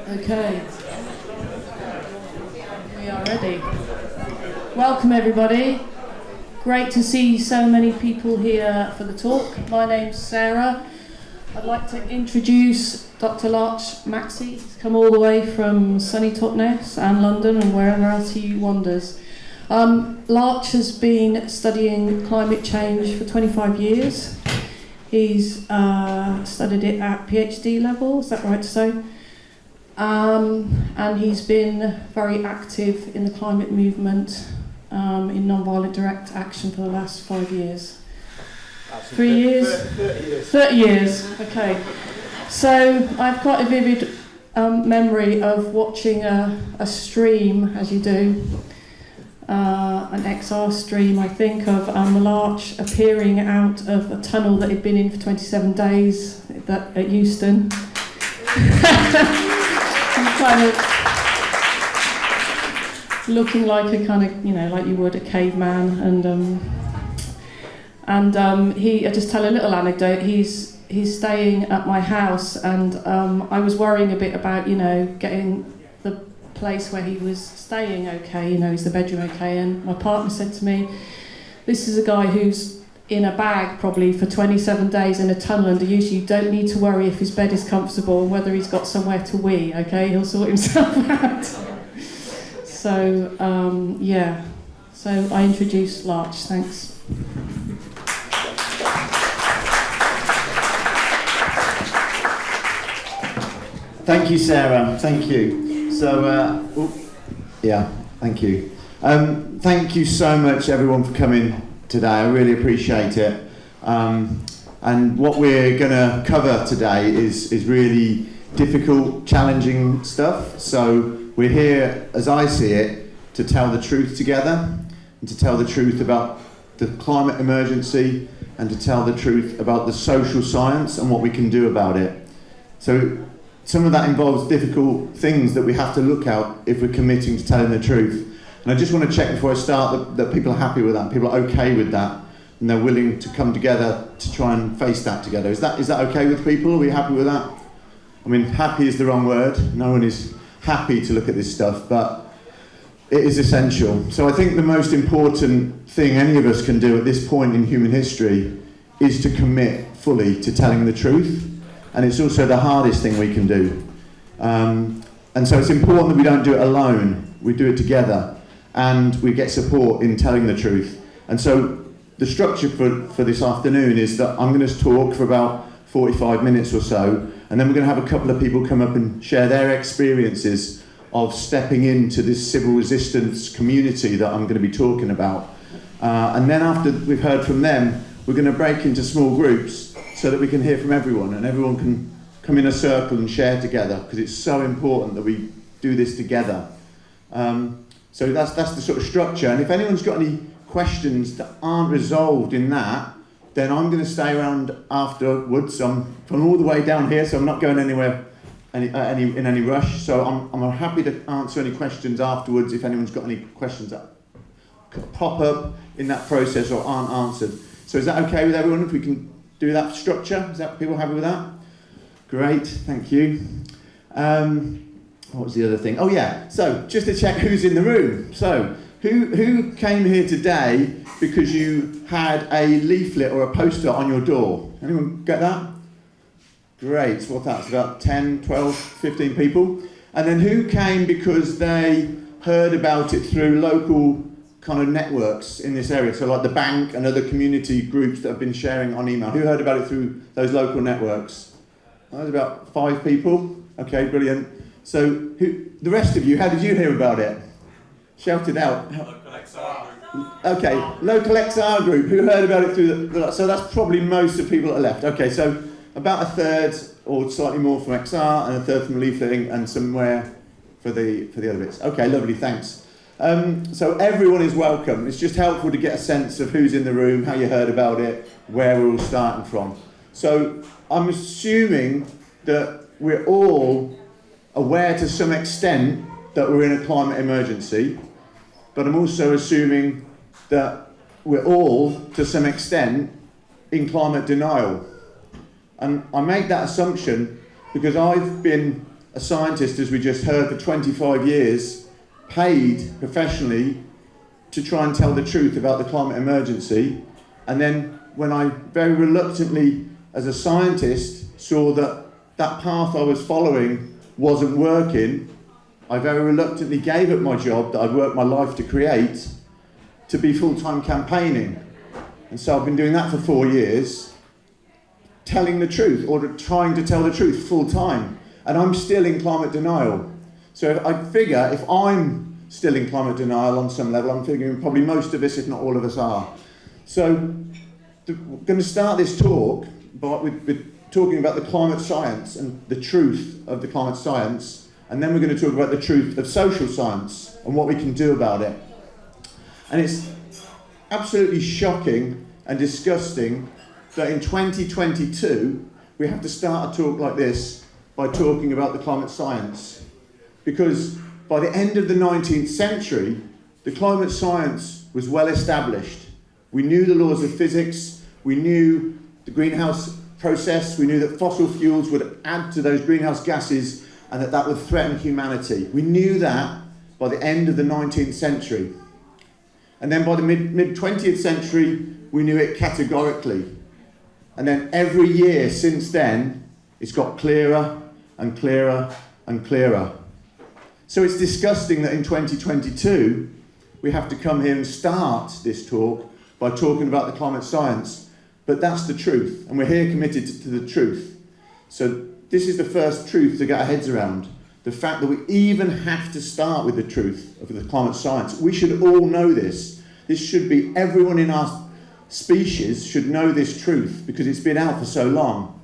Okay, we are ready. Welcome everybody. Great to see so many people here for the talk. My name's Sarah. I'd like to introduce Dr. Larch Maxey. He's come all the way from sunny Totnes and London and wherever else he wanders. Larch has been studying climate change for 25 years. He's studied it at PhD level, is that right to say? And he's been very active in the climate movement in non-violent direct action for the last 5 years. 3 years? 30 years. 30 years, okay. So I've quite a vivid memory of watching a stream, as you do, an XR stream, I think, of Larch appearing out of a tunnel that he'd been in for 27 days at Euston. Kind of looking like a kind of, like you would a caveman, and I'll just tell a little anecdote. He's staying at my house, and I was worrying a bit about, getting the place where he was staying okay, is the bedroom okay? And my partner said to me, this is a guy who's in a bag probably for 27 days in a tunnel under use. You don't need to worry if his bed is comfortable and whether he's got somewhere to wee, okay? He'll sort himself out. So, So I introduced Larch, thanks. Thank you, Sarah. Thank you. So, thank you. Thank you so much, everyone, for coming today. I really appreciate it. And what we're going to cover today is really difficult, challenging stuff. So we're here, as I see it, to tell the truth together, and to tell the truth about the climate emergency, and to tell the truth about the social science and what we can do about it. So some of that involves difficult things that we have to look at if we're committing to telling the truth. And I just want to check before I start that people are happy with that, people are okay with that, and they're willing to come together to try and face that together. Is that okay with people? Are we happy with that? I mean, happy is the wrong word. No one is happy to look at this stuff, but it is essential. So I think the most important thing any of us can do at this point in human history is to commit fully to telling the truth. And it's also the hardest thing we can do. And so it's important that we don't do it alone. We do it together. And we get support in telling the truth. And so the structure for this afternoon is that I'm going to talk for about 45 minutes or so, and then we're going to have a couple of people come up and share their experiences of stepping into this civil resistance community that I'm going to be talking about. And then after we've heard from them, we're going to break into small groups so that we can hear from everyone, and everyone can come in a circle and share together, because it's so important that we do this together. So that's the sort of structure. And if anyone's got any questions that aren't resolved in that, then I'm going to stay around afterwards. I'm from all the way down here, so I'm not going anywhere in any rush. So I'm happy to answer any questions afterwards if anyone's got any questions that pop up in that process or aren't answered. So is that okay with everyone if we can do that structure? Is that people happy with that? Great, thank you. What was the other thing? Oh yeah, so just to check who's in the room. So who came here today because you had a leaflet or a poster on your door? Anyone get that? Great, so what's that? It's about 10, 12, 15 people. And then who came because they heard about it through local kind of networks in this area? So like the bank and other community groups that have been sharing on email. Who heard about it through those local networks? That was about 5 people. Okay, brilliant. So the rest of you, how did you hear about it? Shout it out. Local XR group. Okay, local XR group. Who heard about it through so that's probably most of people that are left. Okay, so about a third or slightly more from XR and a third from leafleting and somewhere for the other bits. Okay, lovely, thanks. So everyone is welcome. It's just helpful to get a sense of who's in the room, how you heard about it, where we're all starting from. So I'm assuming that we're all aware to some extent that we're in a climate emergency, but I'm also assuming that we're all, to some extent, in climate denial. And I make that assumption because I've been a scientist, as we just heard, for 25 years, paid professionally to try and tell the truth about the climate emergency. And then when I very reluctantly, as a scientist, saw that that path I was following wasn't working, I very reluctantly gave up my job that I'd worked my life to create to be full-time campaigning. And so I've been doing that for 4 years, telling the truth, or trying to tell the truth full-time. And I'm still in climate denial. So I figure if I'm still in climate denial on some level, I'm figuring probably most of us, if not all of us, are. So we're going to start this talk with talking about the climate science and the truth of the climate science, and then we're going to talk about the truth of social science and what we can do about it. And it's absolutely shocking and disgusting that in 2022 we have to start a talk like this by talking about the climate science. Because by the end of the 19th century, the climate science was well established. We knew the laws of physics, we knew the greenhouse process, we knew that fossil fuels would add to those greenhouse gases and that would threaten humanity. We knew that by the end of the 19th century. And then by the mid-20th century, we knew it categorically. And then every year since then, it's got clearer and clearer and clearer. So it's disgusting that in 2022, we have to come here and start this talk by talking about the climate science. But that's the truth, and we're here committed to the truth. So this is the first truth to get our heads around. The fact that we even have to start with the truth of the climate science. We should all know this. This should be, everyone in our species should know this truth because it's been out for so long.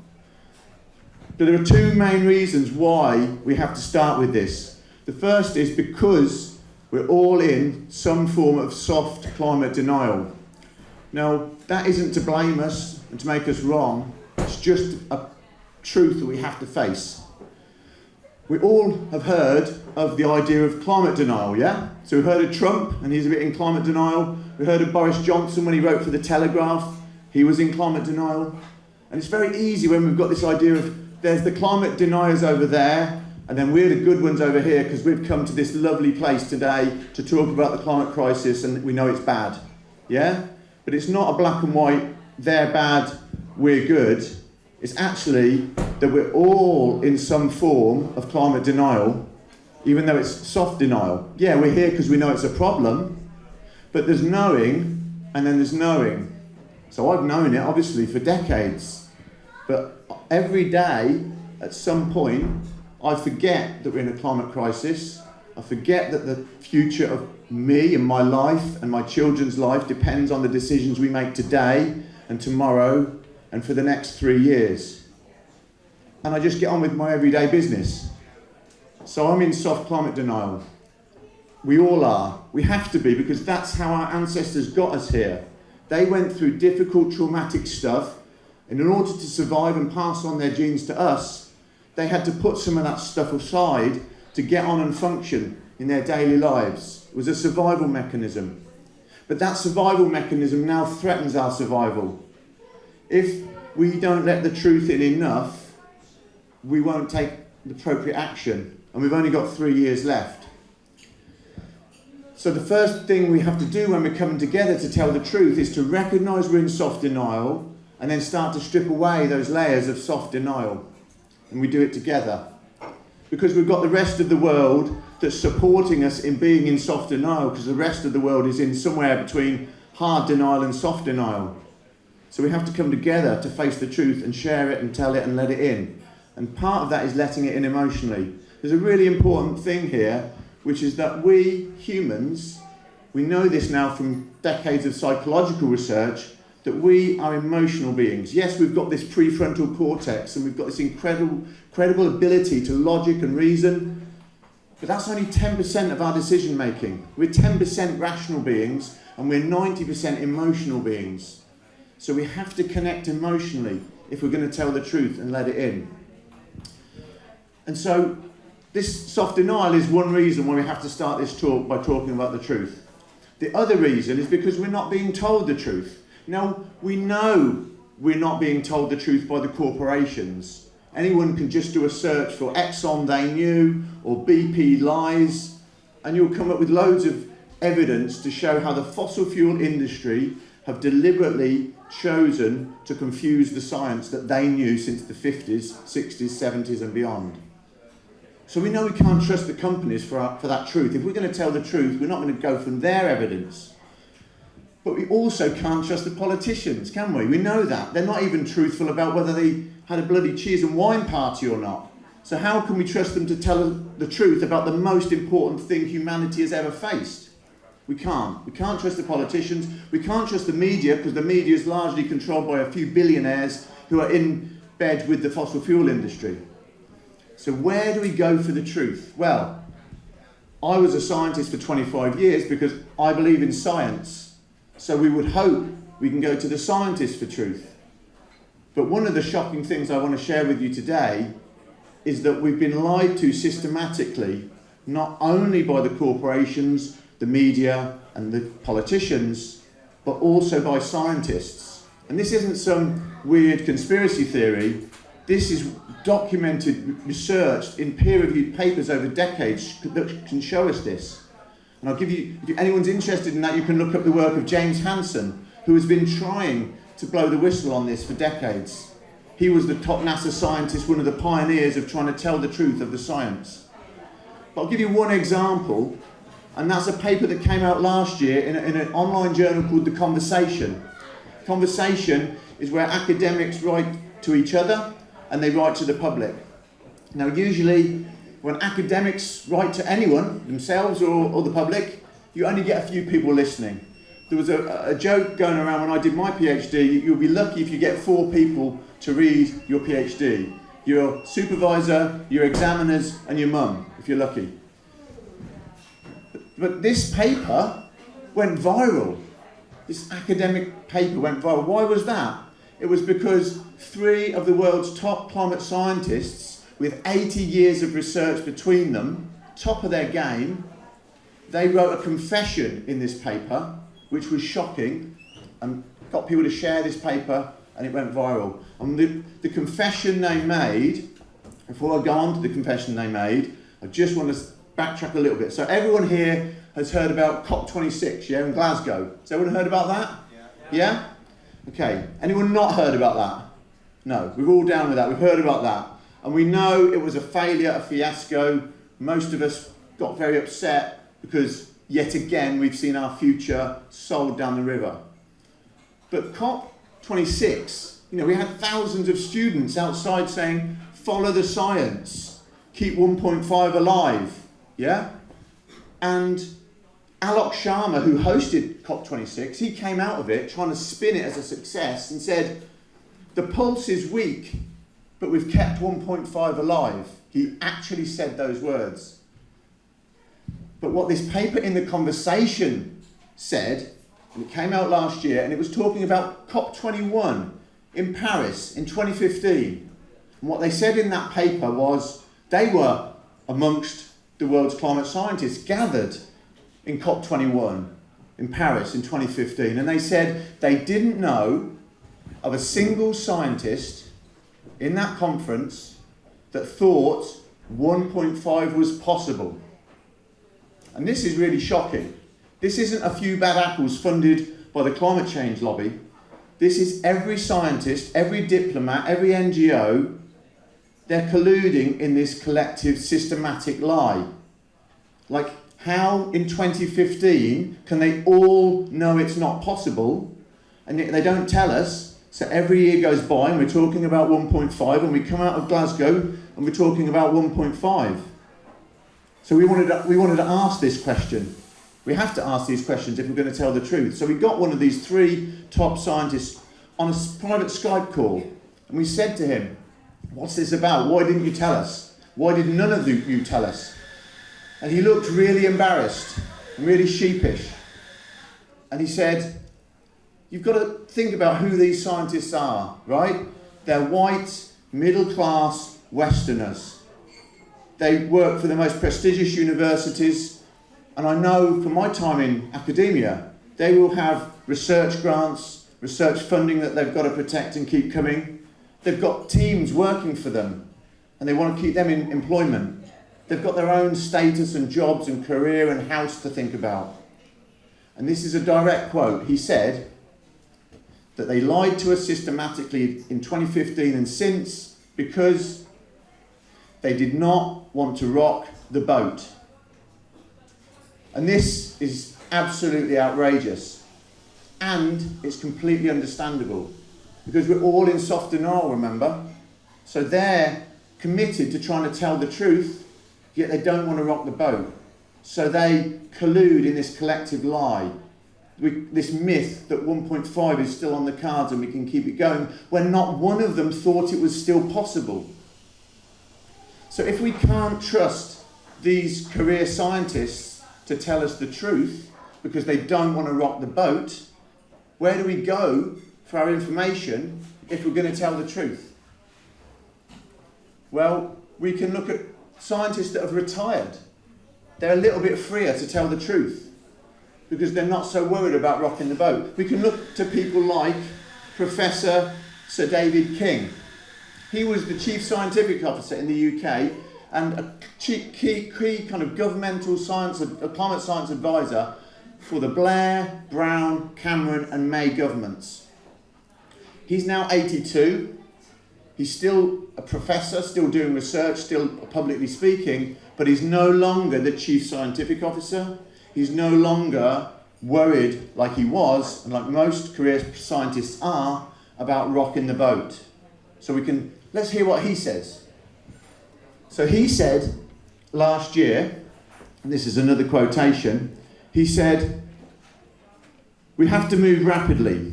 But there are two main reasons why we have to start with this. The first is because we're all in some form of soft climate denial. Now, that isn't to blame us and to make us wrong. It's just a truth that we have to face. We all have heard of the idea of climate denial, yeah? So we've heard of Trump, and he's a bit in climate denial. We heard of Boris Johnson when he wrote for The Telegraph. He was in climate denial. And it's very easy when we've got this idea of there's the climate deniers over there, and then we're the good ones over here because we've come to this lovely place today to talk about the climate crisis and we know it's bad, yeah? But it's not a black and white, they're bad, we're good. It's actually that we're all in some form of climate denial, even though it's soft denial. Yeah, we're here because we know it's a problem, but there's knowing and then there's knowing. So I've known it, obviously, for decades. But every day, at some point, I forget that we're in a climate crisis. I forget that the future of me and my life and my children's life depends on the decisions we make today and tomorrow and for the next 3 years. And I just get on with my everyday business. So I'm in soft climate denial. We all are. We have to be, because that's how our ancestors got us here. They went through difficult, traumatic stuff, and in order to survive and pass on their genes to us, they had to put some of that stuff aside to get on and function in their daily lives. It was a survival mechanism. But that survival mechanism now threatens our survival. If we don't let the truth in enough, we won't take the appropriate action. And we've only got 3 years left. So the first thing we have to do when we're coming together to tell the truth is to recognise we're in soft denial and then start to strip away those layers of soft denial. And we do it together. Because we've got the rest of the world that's supporting us in being in soft denial, because the rest of the world is in somewhere between hard denial and soft denial. So we have to come together to face the truth and share it and tell it and let it in. And part of that is letting it in emotionally. There's a really important thing here, which is that we humans, we know this now from decades of psychological research, that we are emotional beings. Yes, we've got this prefrontal cortex and we've got this incredible ability to logic and reason, but that's only 10% of our decision making. We're 10% rational beings and we're 90% emotional beings. So we have to connect emotionally if we're going to tell the truth and let it in. And so this soft denial is one reason why we have to start this talk by talking about the truth. The other reason is because we're not being told the truth. Now, we know we're not being told the truth by the corporations. Anyone can just do a search for Exxon they knew or BP lies, and you'll come up with loads of evidence to show how the fossil fuel industry have deliberately chosen to confuse the science that they knew since the 50s, 60s, 70s and beyond. So we know we can't trust the companies for that truth. If we're going to tell the truth, we're not going to go from their evidence. But we also can't trust the politicians, can we? We know that. They're not even truthful about whether they had a bloody cheese and wine party or not. So how can we trust them to tell the truth about the most important thing humanity has ever faced? We can't. We can't trust the politicians. We can't trust the media, because the media is largely controlled by a few billionaires who are in bed with the fossil fuel industry. So where do we go for the truth? Well, I was a scientist for 25 years because I believe in science. So we would hope we can go to the scientists for truth. But one of the shocking things I want to share with you today is that we've been lied to systematically, not only by the corporations, the media and the politicians, but also by scientists. And this isn't some weird conspiracy theory. This is documented, researched in peer-reviewed papers over decades that can show us this. And I'll give you, if anyone's interested in that, you can look up the work of James Hansen, who has been trying to blow the whistle on this for decades. He was the top NASA scientist, one of the pioneers of trying to tell the truth of the science. But I'll give you one example, and that's a paper that came out last year in an online journal called The Conversation. Conversation is where academics write to each other and they write to the public. Now usually when academics write to anyone, themselves or the public, you only get a few people listening. There was a joke going around when I did my PhD, you'll be lucky if you get 4 people to read your PhD. Your supervisor, your examiners and your mum, if you're lucky. But this paper went viral. This academic paper went viral. Why was that? It was because 3 of the world's top climate scientists, with 80 years of research between them, top of their game, they wrote a confession in this paper, which was shocking, and got people to share this paper, and it went viral. And the confession they made, before I go on to the confession they made, I just want to backtrack a little bit. So everyone here has heard about COP26, yeah, in Glasgow. Has everyone heard about that? Yeah? Okay. Anyone not heard about that? No. We're all down with that. We've heard about that. And we know it was a failure, a fiasco. Most of us got very upset because, yet again, we've seen our future sold down the river. But COP26, we had thousands of students outside saying, follow the science, keep 1.5 alive, yeah? And Alok Sharma, who hosted COP26, he came out of it trying to spin it as a success and said, the pulse is weak, but we've kept 1.5 alive. He actually said those words. But what this paper in The Conversation said, and it came out last year, and it was talking about COP21 in Paris in 2015. And what they said in that paper was they were amongst the world's climate scientists gathered in COP21 in Paris in 2015. And they said they didn't know of a single scientist in that conference that thought 1.5 was possible. And this is really shocking. This isn't a few bad apples funded by the climate change lobby. This is every scientist, every diplomat, every NGO. They're colluding in this collective systematic lie. Like, how in 2015 can they all know it's not possible and yet they don't tell us? So every year goes by and we're talking about 1.5 and we come out of Glasgow and we're talking about 1.5. So we wanted to ask this question. We have to ask these questions if we're going to tell the truth. So we got one of these 3 top scientists on a private Skype call and we said to him, what's this about? Why didn't you tell us? Why did none of you tell us? And he looked really embarrassed and really sheepish. And he said, you've got to think about who these scientists are, right? They're white, middle-class Westerners. They work for the most prestigious universities. And I know from my time in academia, they will have research grants, research funding that they've got to protect and keep coming. They've got teams working for them and they want to keep them in employment. They've got their own status and jobs and career and house to think about. And this is a direct quote. He said that they lied to us systematically in 2015 and since because they did not want to rock the boat. And this is absolutely outrageous. And it's completely understandable because we're all in soft denial, remember? So they're committed to trying to tell the truth, yet they don't want to rock the boat. So they collude in this collective lie, this myth that 1.5 is still on the cards and we can keep it going, when not one of them thought it was still possible. So if we can't trust these career scientists to tell us the truth because they don't want to rock the boat, where do we go for our information if we're going to tell the truth? Well, we can look at scientists that have retired. They're a little bit freer to tell the truth because they're not so worried about rocking the boat. We can look to people like Professor Sir David King. He was the Chief Scientific Officer in the UK and a key kind of governmental science, a climate science advisor for the Blair, Brown, Cameron and May governments. He's now 82. He's still a professor, still doing research, still publicly speaking, but he's no longer the Chief Scientific Officer. He's no longer worried like he was, and like most career scientists are, about rocking the boat. So let's hear what he says. So he said last year, and this is another quotation, he said, "We have to move rapidly.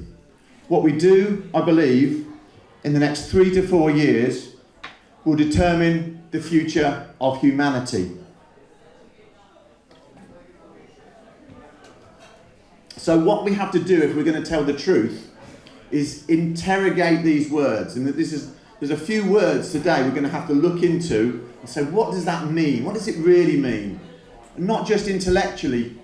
What we do, I believe, in the next 3 to 4 years will determine the future of humanity." So what we have to do if we're going to tell the truth is interrogate these words. And there's a few words today we're going to have to look into and say, what does that mean? What does it really mean? And not just intellectually.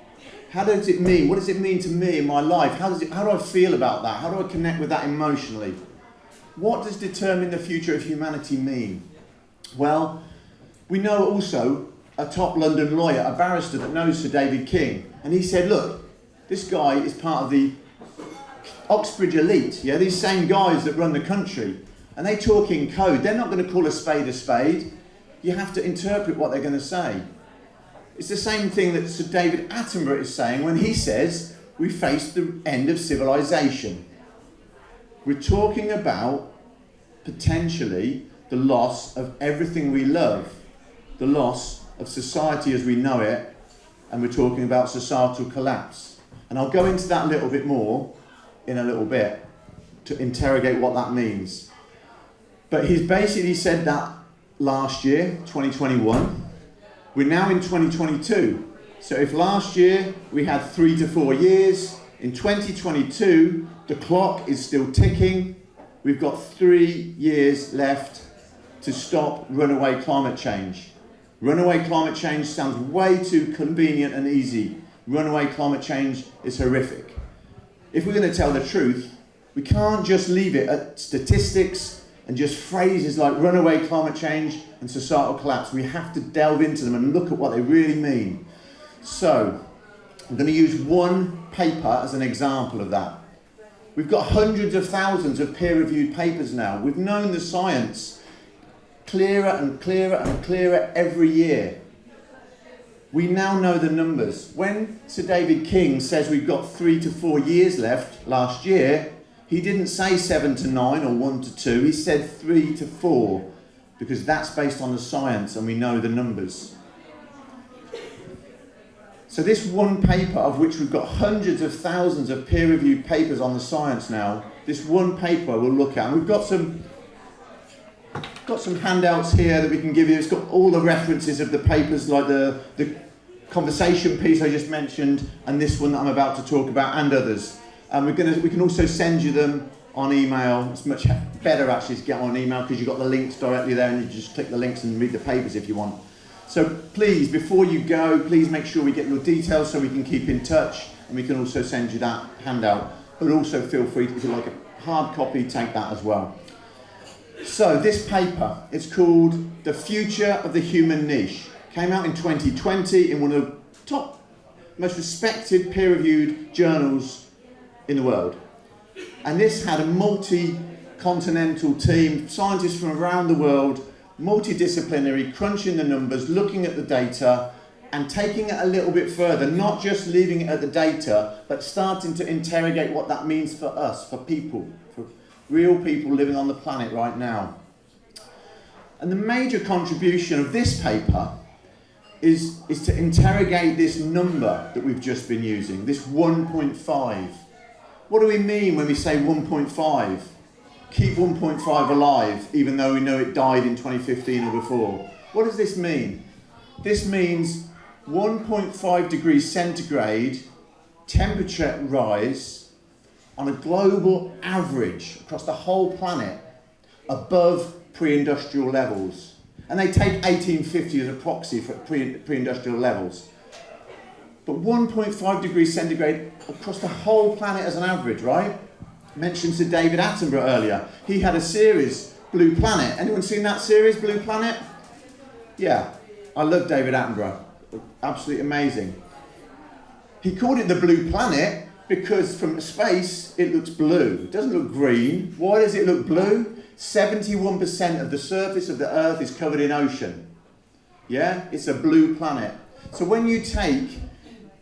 How does it mean? What does it mean to me in my life? How do I feel about that? How do I connect with that emotionally? What does determine the future of humanity mean? Well, we know also a top London lawyer, a barrister that knows Sir David King, and he said, look, this guy is part of the Oxbridge elite, yeah, these same guys that run the country, and they talk in code. They're not going to call a spade a spade. You have to interpret what they're going to say. It's the same thing that Sir David Attenborough is saying when he says we face the end of civilization. We're talking about potentially the loss of everything we love, the loss of society as we know it, and we're talking about societal collapse. And I'll go into that a little bit more in a little bit to interrogate what that means. But he's basically said that last year, 2021. We're now in 2022. So if last year we had 3 to 4 years, in 2022 the clock is still ticking. We've got 3 years left to stop runaway climate change. Runaway climate change sounds way too convenient and easy. Runaway climate change is horrific. If we're going to tell the truth, we can't just leave it at statistics and just phrases like runaway climate change and societal collapse. We have to delve into them and look at what they really mean. So, I'm going to use one paper as an example of that. We've got hundreds of thousands of peer-reviewed papers now. We've known the science clearer and clearer and clearer every year. We now know the numbers. When Sir David King says we've got 3 to 4 years left last year, he didn't say 7 to 9 or 1 to 2, he said 3 to 4, because that's based on the science and we know the numbers. So this one paper, of which we've got hundreds of thousands of peer-reviewed papers on the science now, this one paper we'll look at, and we've got some handouts here that we can give you. It's got all the references of the papers, like the conversation piece I just mentioned, and this one that I'm about to talk about, and others. And we can also send you them on email. It's much better actually to get on email because you've got the links directly there and you just click the links and read the papers if you want. So please, before you go, please make sure we get your details so we can keep in touch, and we can also send you that handout. But also feel free, if you like a hard copy, take that as well. So this paper, it's called The Future of the Human Niche. Came out in 2020 in one of the top, most respected peer-reviewed journals in the world. And this had a multi-continental team, scientists from around the world, multidisciplinary, crunching the numbers, looking at the data, and taking it a little bit further, not just leaving it at the data, but starting to interrogate what that means for us, for people, for real people living on the planet right now. And the major contribution of this paper is to interrogate this number that we've just been using, this 1.5. What do we mean when we say 1.5? Keep 1.5 alive, even though we know it died in 2015 or before. What does this mean? This means 1.5 degrees centigrade temperature rise on a global average across the whole planet above pre-industrial levels. And they take 1850 as a proxy for pre-industrial levels. But 1.5 degrees centigrade across the whole planet as an average, right? Mentioned Sir David Attenborough earlier. He had a series, Blue Planet. Anyone seen that series, Blue Planet? Yeah, I love David Attenborough. Absolutely amazing. He called it the Blue Planet because from space it looks blue. It doesn't look green. Why does it look blue? 71% of the surface of the Earth is covered in ocean. Yeah, it's a blue planet. So when you take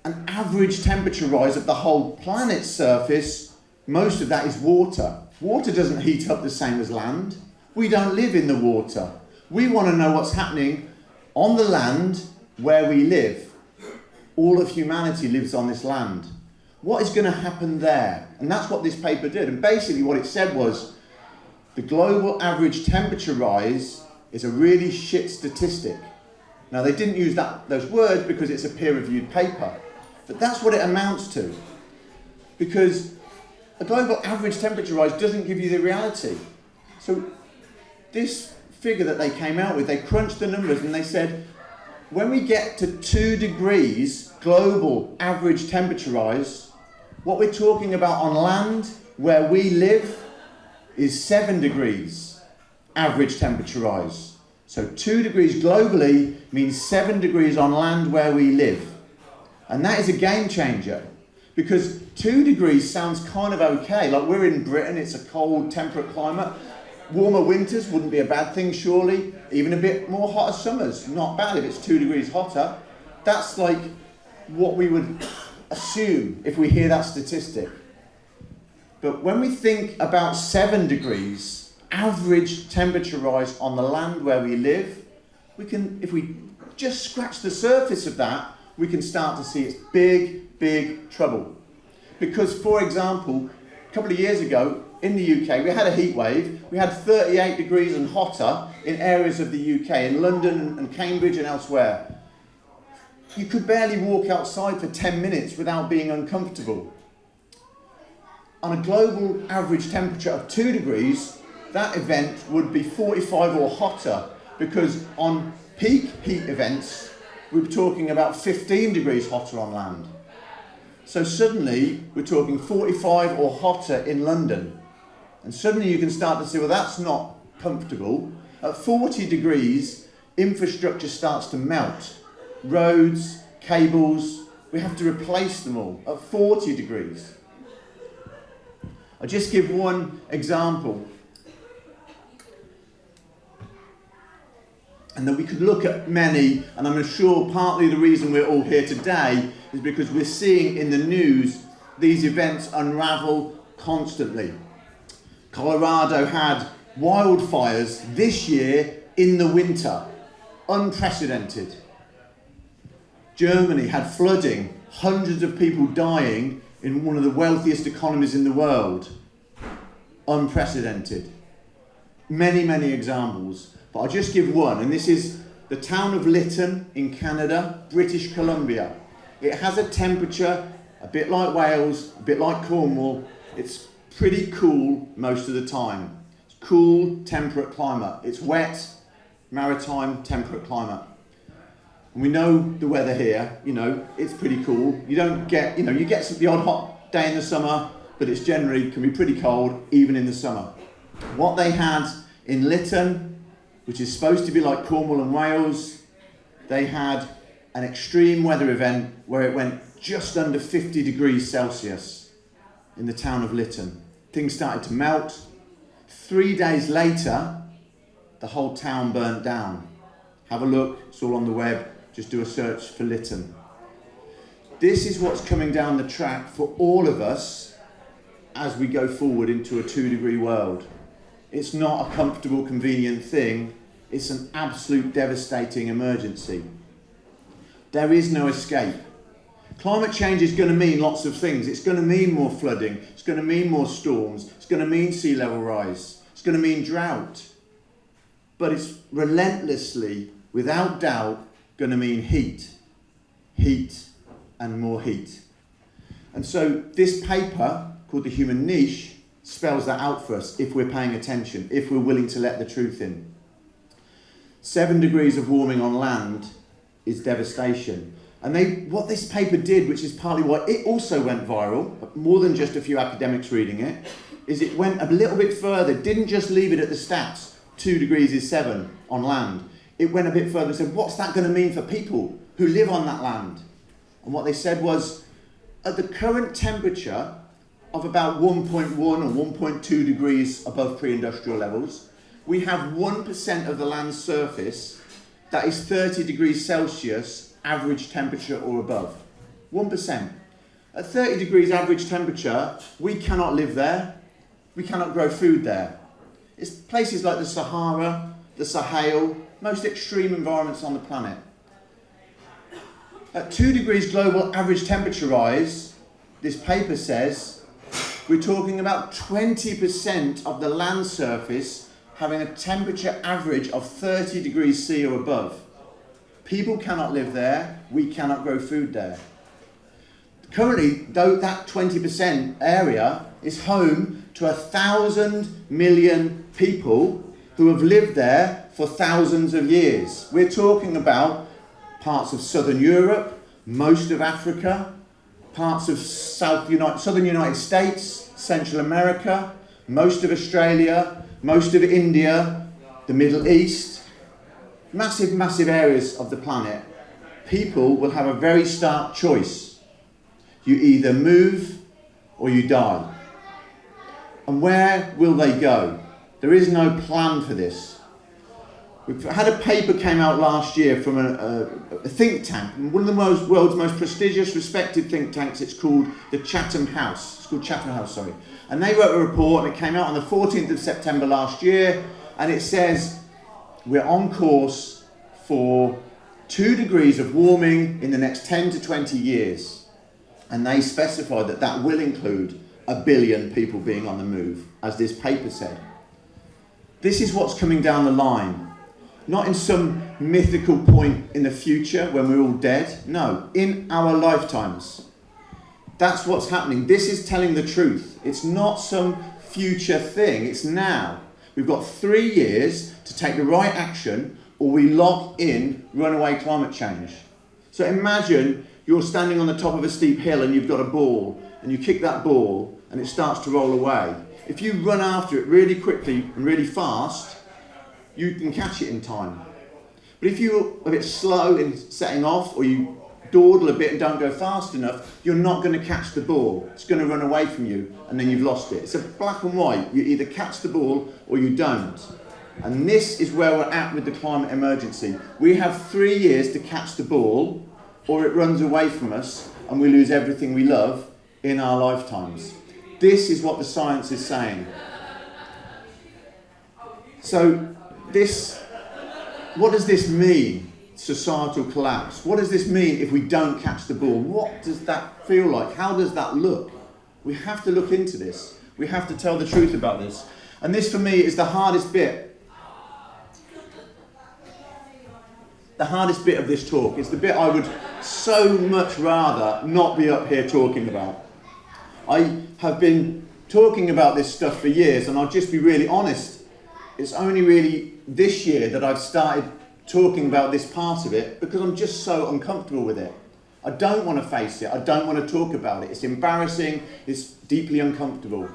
an average temperature rise of the whole planet's surface, most of that is water. Water doesn't heat up the same as land. We don't live in the water. We want to know what's happening on the land where we live. All of humanity lives on this land. What is going to happen there? And that's what this paper did. And basically what it said was, the global average temperature rise is a really shit statistic. Now they didn't use those words because it's a peer-reviewed paper, but that's what it amounts to. Because a global average temperature rise doesn't give you the reality. So this figure that they came out with, they crunched the numbers and they said, when we get to 2 degrees global average temperature rise, what we're talking about on land where we live is 7 degrees average temperature rise. So 2 degrees globally means 7 degrees on land where we live. And that is a game changer because 2 degrees sounds kind of okay. Like we're in Britain, it's a cold, temperate climate. Warmer winters wouldn't be a bad thing, surely. Even a bit more hotter summers, not bad if it's 2 degrees hotter. That's like what we would assume if we hear that statistic. But when we think about 7 degrees average temperature rise on the land where we live, we can, if we just scratch the surface of that, we can start to see it's big, big trouble. Because, for example, a couple of years ago in the UK, we had a heat wave. We had 38 degrees and hotter in areas of the UK, in London and Cambridge and elsewhere. You could barely walk outside for 10 minutes without being uncomfortable. On a global average temperature of 2 degrees, that event would be 45 or hotter, because on peak heat events, we're talking about 15 degrees hotter on land. So suddenly, we're talking 45 or hotter in London. And suddenly you can start to see, well, that's not comfortable. At 40 degrees, infrastructure starts to melt. Roads, cables, we have to replace them all at 40 degrees. I'll just give one example. And then we could look at many, and I'm sure partly the reason we're all here today is because we're seeing in the news these events unravel constantly. Colorado had wildfires this year in the winter, unprecedented. Germany had flooding, hundreds of people dying in one of the wealthiest economies in the world. Unprecedented. Many, many examples, but I'll just give one, and this is the town of Lytton in Canada, British Columbia. It has a temperature a bit like Wales, a bit like Cornwall. It's pretty cool most of the time. It's cool, temperate climate. It's wet, maritime, temperate climate. And we know the weather here, it's pretty cool. You don't get, you get the odd hot day in the summer, but it's generally can be pretty cold even in the summer. What they had In Lytton, which is supposed to be like Cornwall and Wales, they had an extreme weather event where it went just under 50 degrees Celsius in the town of Lytton. Things started to melt. 3 days later, the whole town burnt down. Have a look, it's all on the web, just do a search for Lytton. This is what's coming down the track for all of us as we go forward into a 2-degree world. It's not a comfortable, convenient thing. It's an absolute devastating emergency. There is no escape. Climate change is going to mean lots of things. It's going to mean more flooding. It's going to mean more storms. It's going to mean sea level rise. It's going to mean drought. But it's relentlessly, without doubt, going to mean heat. Heat and more heat. And so this paper, called The Human Niche, spells that out for us if we're paying attention, if we're willing to let the truth in. 7 degrees of warming on land is devastation. And what this paper did, which is partly why it also went viral, more than just a few academics reading it, is it went a little bit further, didn't just leave it at the stats, 2 degrees is 7 on land. It went a bit further and said, what's that going to mean for people who live on that land? And what they said was, at the current temperature of about 1.1 or 1.2 degrees above pre-industrial levels, we have 1% of the land's surface that is 30 degrees Celsius average temperature or above. 1%. At 30 degrees average temperature, we cannot live there. We cannot grow food there. It's places like the Sahara, the Sahel, most extreme environments on the planet. At 2 degrees global average temperature rise, this paper says, we're talking about 20% of the land surface having a temperature average of 30 degrees C or above. People cannot live there, we cannot grow food there. Currently, though, that 20% area is home to 1,000 million people who have lived there for thousands of years. We're talking about parts of southern Europe, most of Africa, parts of southern United States, Central America, most of Australia, most of India, the Middle East, massive, massive areas of the planet. People will have a very stark choice. You either move or you die. And where will they go? There is no plan for this. We've had a paper came out last year from a think tank, one of the world's most prestigious, respected think tanks. It's called the Chatham House. It's called Chatham House, sorry. And they wrote a report, and it came out on the 14th of September last year, and it says we're on course for 2 degrees of warming in the next 10 to 20 years. And they specified that that will include 1 billion people being on the move, as this paper said. This is what's coming down the line. Not in some mythical point in the future when we're all dead. No, in our lifetimes. That's what's happening. This is telling the truth. It's not some future thing. It's now. We've got 3 years to take the right action, or we lock in runaway climate change. So imagine you're standing on the top of a steep hill and you've got a ball, and you kick that ball and it starts to roll away. If you run after it really quickly and really fast, you can catch it in time. But if you're a bit slow in setting off, or you dawdle a bit and don't go fast enough, you're not going to catch the ball. It's going to run away from you, and then you've lost it. It's a black and white. You either catch the ball or you don't. And this is where we're at with the climate emergency. We have 3 years to catch the ball, or it runs away from us and we lose everything we love in our lifetimes. This is what the science is saying. So what does this mean? Societal collapse. What does this mean if we don't catch the ball? What does that feel like? How does that look? We have to look into this. We have to tell the truth about this. And this, for me, is the hardest bit. The hardest bit of this talk. It's the bit I would so much rather not be up here talking about. I have been talking about this stuff for years, and I'll just be really honest. It's only really this year that I've started talking about this part of it, because I'm just so uncomfortable with it. I don't want to face it. I don't want to talk about it. It's embarrassing. It's deeply uncomfortable.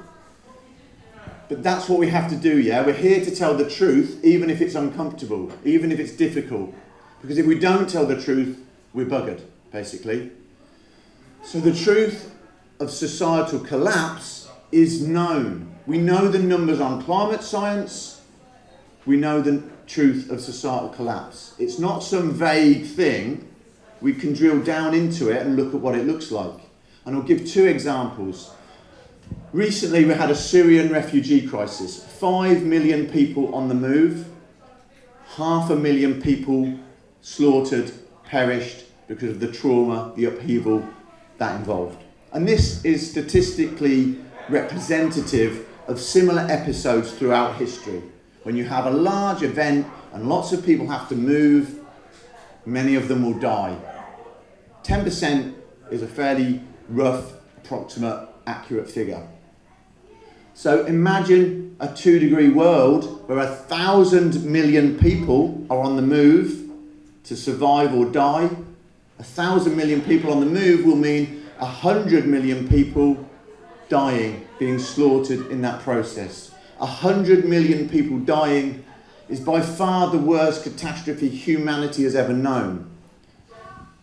But that's what we have to do, yeah? We're here to tell the truth, even if it's uncomfortable, even if it's difficult. Because if we don't tell the truth, we're buggered, basically. So the truth of societal collapse is known. We know the numbers on climate science. We know the truth of societal collapse. It's not some vague thing. We can drill down into it and look at what it looks like. And I'll give 2 examples. Recently, we had a Syrian refugee crisis. 5 million people on the move. 500,000 people slaughtered, perished because of the trauma, the upheaval that involved. And this is statistically representative of similar episodes throughout history. When you have a large event and lots of people have to move, many of them will die. 10% is a fairly rough, approximate, accurate figure. So imagine a 2-degree world where 1,000 million people are on the move to survive or die. 1,000 million people on the move will mean 100 million people dying, being slaughtered in that process. 100 million people dying is by far the worst catastrophe humanity has ever known.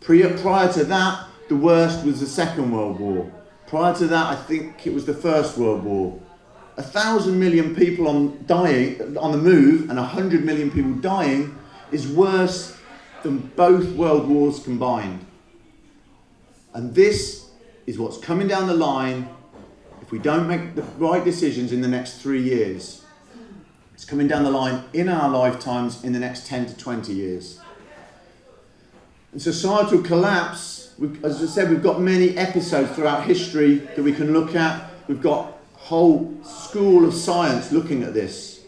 Prior to that, the worst was the Second World War. Prior to that, I think it was the First World War. 1,000 million people on the move and 100 million people dying is worse than both world wars combined. And this is what's coming down the line if we don't make the right decisions in the next 3 years. It's coming down the line in our lifetimes in the next 10 to 20 years. And societal collapse, as I said, we've got many episodes throughout history that we can look at. We've got a whole school of science looking at this.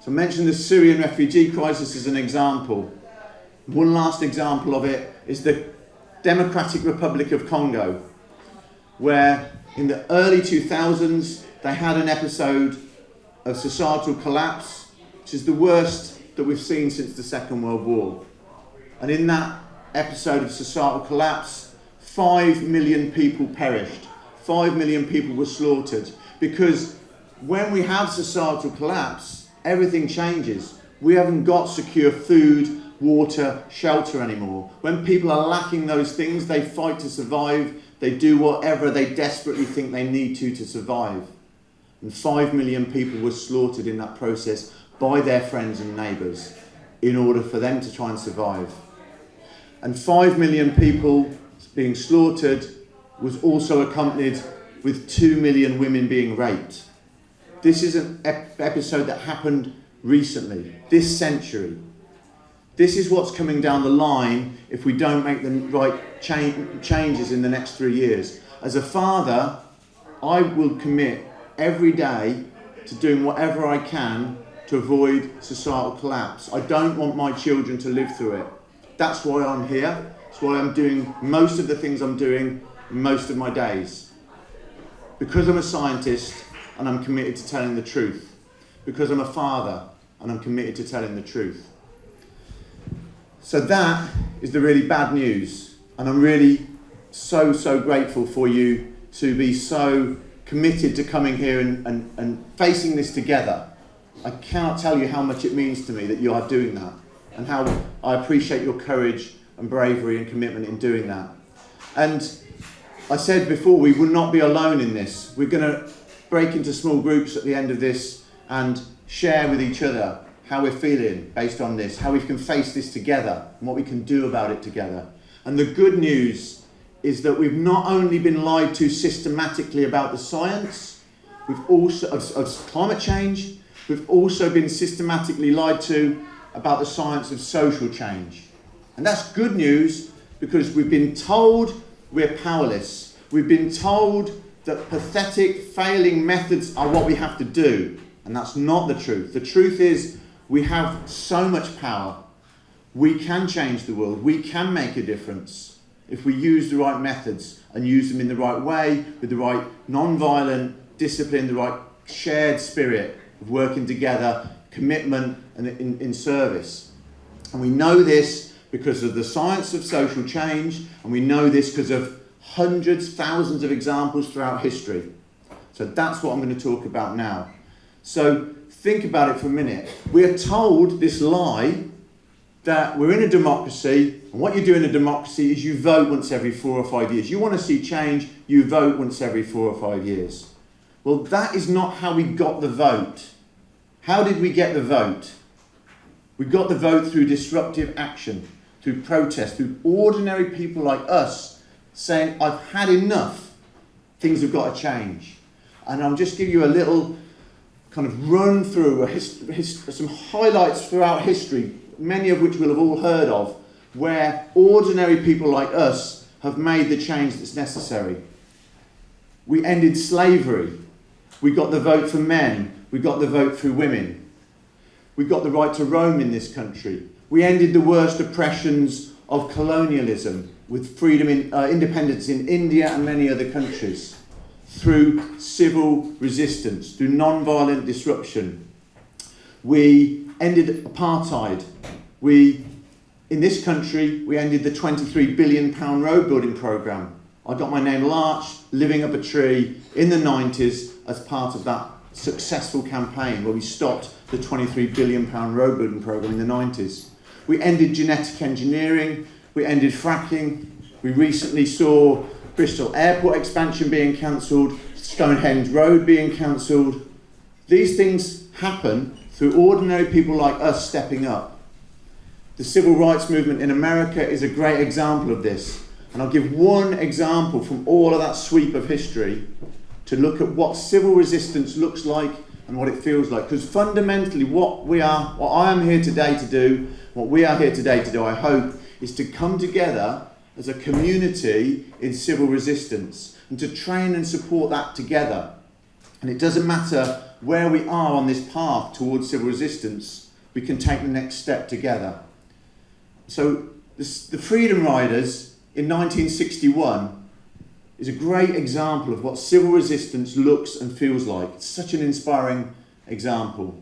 So I mentioned the Syrian refugee crisis as an example. One last example of it is the Democratic Republic of Congo, where in the early 2000s they had an episode of societal collapse, which is the worst that we've seen since the Second World War. And in that episode of societal collapse, 5 million people perished. 5 million people were slaughtered. Because when we have societal collapse, everything changes. We haven't got secure food, water, shelter anymore. When people are lacking those things, they fight to survive. They do whatever they desperately think they need to survive. And 5 million people were slaughtered in that process by their friends and neighbours in order for them to try and survive. And 5 million people being slaughtered was also accompanied with 2 million women being raped. This is an episode that happened recently, this century. This is what's coming down the line if we don't make the right changes in the next 3 years. As a father, I will commit every day to doing whatever I can to avoid societal collapse. I don't want my children to live through it. That's why I'm here. That's why I'm doing most of the things I'm doing most of my days. Because I'm a scientist and I'm committed to telling the truth. Because I'm a father and I'm committed to telling the truth. So that is the really bad news. And I'm really so grateful for you to be so committed to coming here and facing this together. I cannot tell you how much it means to me that you are doing that and how I appreciate your courage and bravery and commitment in doing that. And I said before, we will not be alone in this. We're going to break into small groups at the end of this and share with each other how we're feeling based on this, how we can face this together and what we can do about it together. And the good news is that we've not only been lied to systematically about the science, we've also of climate change, we've also been systematically lied to about the science of social change. And that's good news because we've been told we're powerless. We've been told that pathetic, failing methods are what we have to do. And that's not the truth. The truth is we have so much power. We can change the world. We can make a difference if we use the right methods and use them in the right way, with the right non-violent discipline, the right shared spirit of working together, commitment and in service. And we know this because of the science of social change, and we know this because of hundreds, thousands of examples throughout history. So that's what I'm going to talk about now. So think about it for a minute. We're told this lie that we're in a democracy, and what you do in a democracy is you vote once every 4 or 5 years. You want to see change, you vote once every 4 or 5 years. Well, that is not how we got the vote. How did we get the vote? We got the vote through disruptive action, through protest, through ordinary people like us saying, I've had enough, things have got to change. And I'll just give you a little kind of run through some highlights throughout history, many of which we'll have all heard of, where ordinary people like us have made the change that's necessary. We ended slavery. We got the vote for men. We got the vote for women. We got the right to roam in this country. We ended the worst oppressions of colonialism with freedom independence in India and many other countries through civil resistance, through non-violent disruption. We ended apartheid. In this country, we ended the £23 billion road building programme. I got my name Larch, living up a tree in the 90s as part of that successful campaign where we stopped the £23 billion road building programme in the 90s. We ended genetic engineering, we ended fracking, we recently saw Bristol Airport expansion being cancelled, Stonehenge Road being cancelled. These things happen through ordinary people like us stepping up. The civil rights movement in America is a great example of this. And I'll give one example from all of that sweep of history to look at what civil resistance looks like and what it feels like. Because fundamentally what I am here today to do, what we are here today to do, I hope, is to come together as a community in civil resistance and to train and support that together. And it doesn't matter where we are on this path towards civil resistance, we can take the next step together. So the Freedom Riders in 1961 is a great example of what civil resistance looks and feels like. It's such an inspiring example.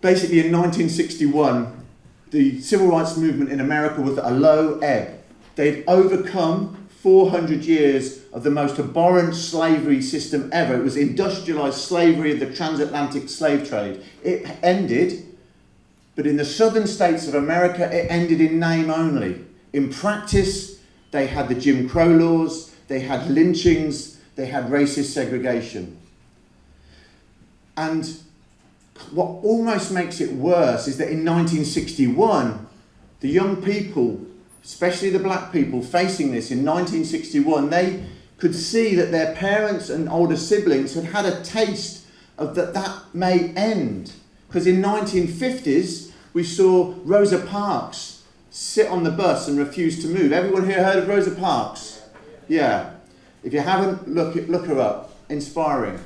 Basically in 1961, the civil rights movement in America was at a low ebb. They'd overcome 400 years of the most abhorrent slavery system ever. It was industrialized slavery of the transatlantic slave trade. It ended, but in the southern states of America, it ended in name only. In practice, they had the Jim Crow laws, they had lynchings, they had racist segregation. And what almost makes it worse is that in 1961, the young people, especially the black people facing this in 1961, they could see that their parents and older siblings had had a taste of that may end. Because in 1950s, we saw Rosa Parks sit on the bus and refuse to move. Everyone here heard of Rosa Parks? Yeah. If you haven't, look her up. Inspiring.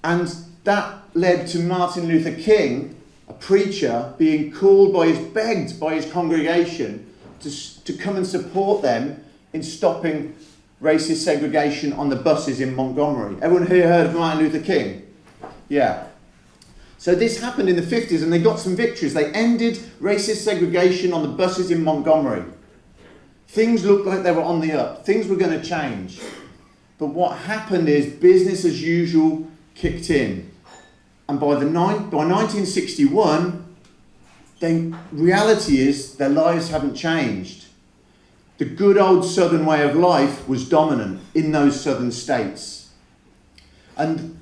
And that led to Martin Luther King, a preacher, being begged by his congregation to come and support them in stopping racist segregation on the buses in Montgomery. Everyone here heard of Martin Luther King? Yeah. So this happened in the 50s and they got some victories. They ended racist segregation on the buses in Montgomery. Things looked like they were on the up. Things were going to change. But what happened is business as usual kicked in. And by 1961, the reality is their lives haven't changed. The good old southern way of life was dominant in those southern states. And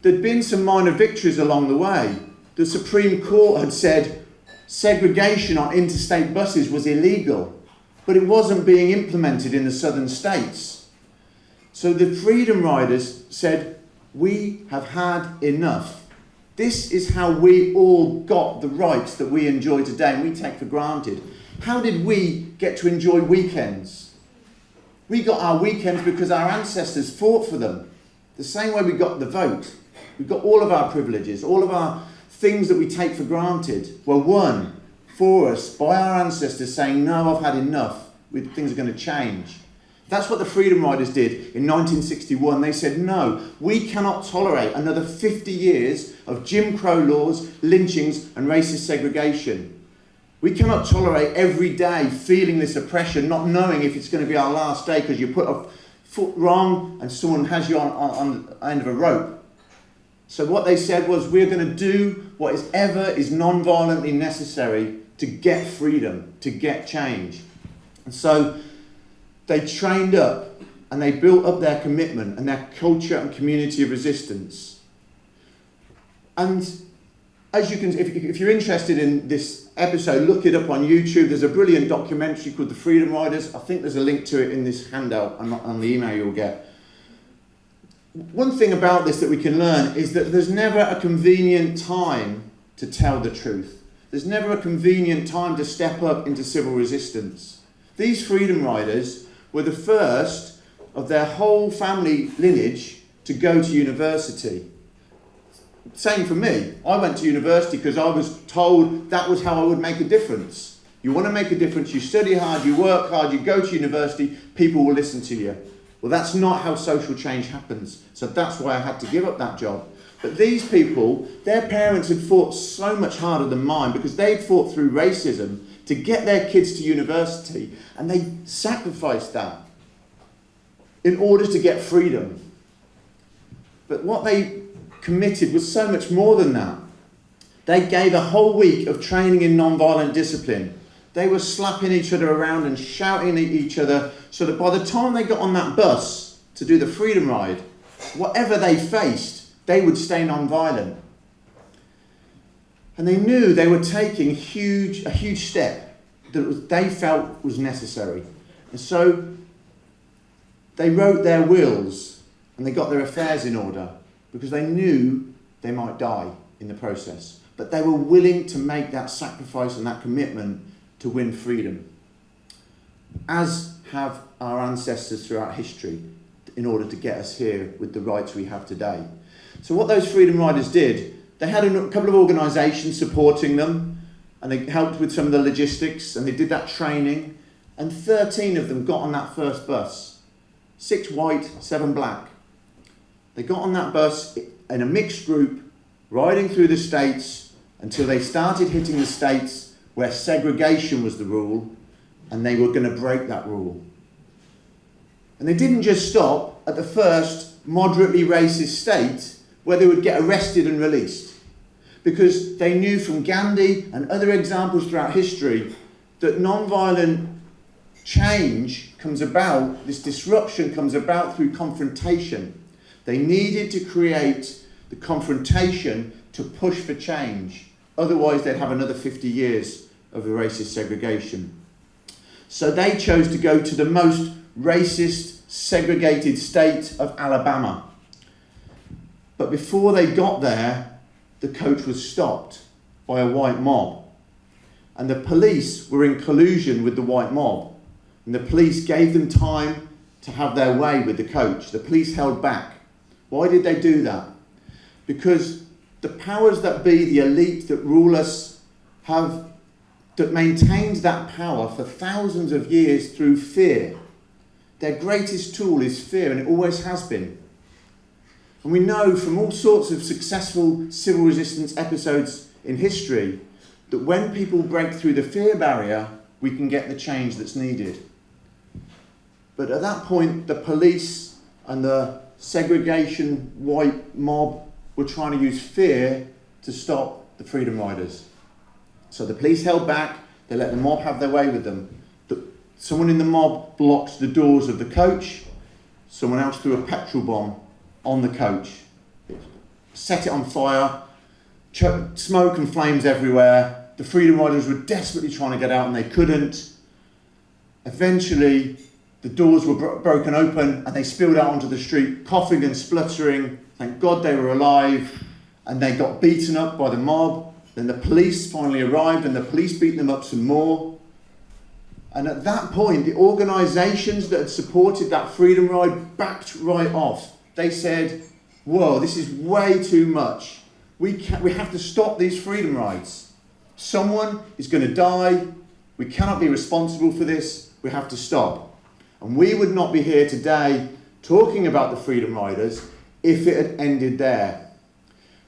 there'd been some minor victories along the way. The Supreme Court had said segregation on interstate buses was illegal, but it wasn't being implemented in the southern states. So the Freedom Riders said, we have had enough. This is how we all got the rights that we enjoy today and we take for granted. How did we get to enjoy weekends? We got our weekends because our ancestors fought for them. The same way we got the vote. We got all of our privileges, all of our things that we take for granted were won for us by our ancestors saying, no, I've had enough. Things are going to change. That's what the Freedom Riders did in 1961. They said, no, we cannot tolerate another 50 years of Jim Crow laws, lynchings, and racist segregation. We cannot tolerate every day feeling this oppression, not knowing if it's going to be our last day because you put a foot wrong and someone has you on the end of a rope. So what they said was, we're going to do whatever is non-violently necessary to get freedom, to get change. And so they trained up and they built up their commitment and their culture and community of resistance. And as you can, if you're interested in this episode, look it up on YouTube. There's a brilliant documentary called The Freedom Riders. I think there's a link to it in this handout and on the email you'll get. One thing about this that we can learn is that there's never a convenient time to tell the truth. There's never a convenient time to step up into civil resistance. These Freedom Riders were the first of their whole family lineage to go to university. Same for me. I went to university because I was told that was how I would make a difference. You want to make a difference, you study hard, you work hard, you go to university, people will listen to you. Well, that's not how social change happens. So that's why I had to give up that job. But these people, their parents had fought so much harder than mine because they'd fought through racism to get their kids to university, and they sacrificed that in order to get freedom. But what they committed was so much more than that. They gave a whole week of training in non-violent discipline. They were slapping each other around and shouting at each other so that by the time they got on that bus to do the Freedom Ride, whatever they faced, they would stay non-violent. And they knew they were taking a huge step that they felt was necessary. And so they wrote their wills and they got their affairs in order because they knew they might die in the process. But they were willing to make that sacrifice and that commitment to win freedom, as have our ancestors throughout history, in order to get us here with the rights we have today. So what those Freedom Riders did, they had a couple of organisations supporting them, and they helped with some of the logistics, and they did that training, and 13 of them got on that first bus. 6 white, 7 black. They got on that bus in a mixed group, riding through the states until they started hitting the states where segregation was the rule, and they were going to break that rule. And they didn't just stop at the first moderately racist state where they would get arrested and released, because they knew from Gandhi and other examples throughout history that non-violent change comes about, this disruption comes about through confrontation. They needed to create the confrontation to push for change. Otherwise, they'd have another 50 years of the racist segregation. So they chose to go to the most racist, segregated state of Alabama. But before they got there, the coach was stopped by a white mob. And the police were in collusion with the white mob. And the police gave them time to have their way with the coach. The police held back. Why did they do that? Because the powers that be, the elite that rule us, that maintained that power for thousands of years through fear. Their greatest tool is fear, and it always has been. And we know from all sorts of successful civil resistance episodes in history that when people break through the fear barrier, we can get the change that's needed. But at that point, the police and the segregation white mob were trying to use fear to stop the Freedom Riders. So the police held back, they let the mob have their way with them. Someone in the mob blocked the doors of the coach, someone else threw a petrol bomb on the coach, set it on fire, smoke and flames everywhere. The Freedom Riders were desperately trying to get out and they couldn't. Eventually, the doors were broken open and they spilled out onto the street, coughing and spluttering. Thank God they were alive, and they got beaten up by the mob. Then the police finally arrived and the police beat them up some more. And at that point, the organisations that had supported that Freedom Ride backed right off. They said, whoa, this is way too much. We have to stop these Freedom Rides. Someone is going to die. We cannot be responsible for this. We have to stop. And we would not be here today talking about the Freedom Riders if it had ended there.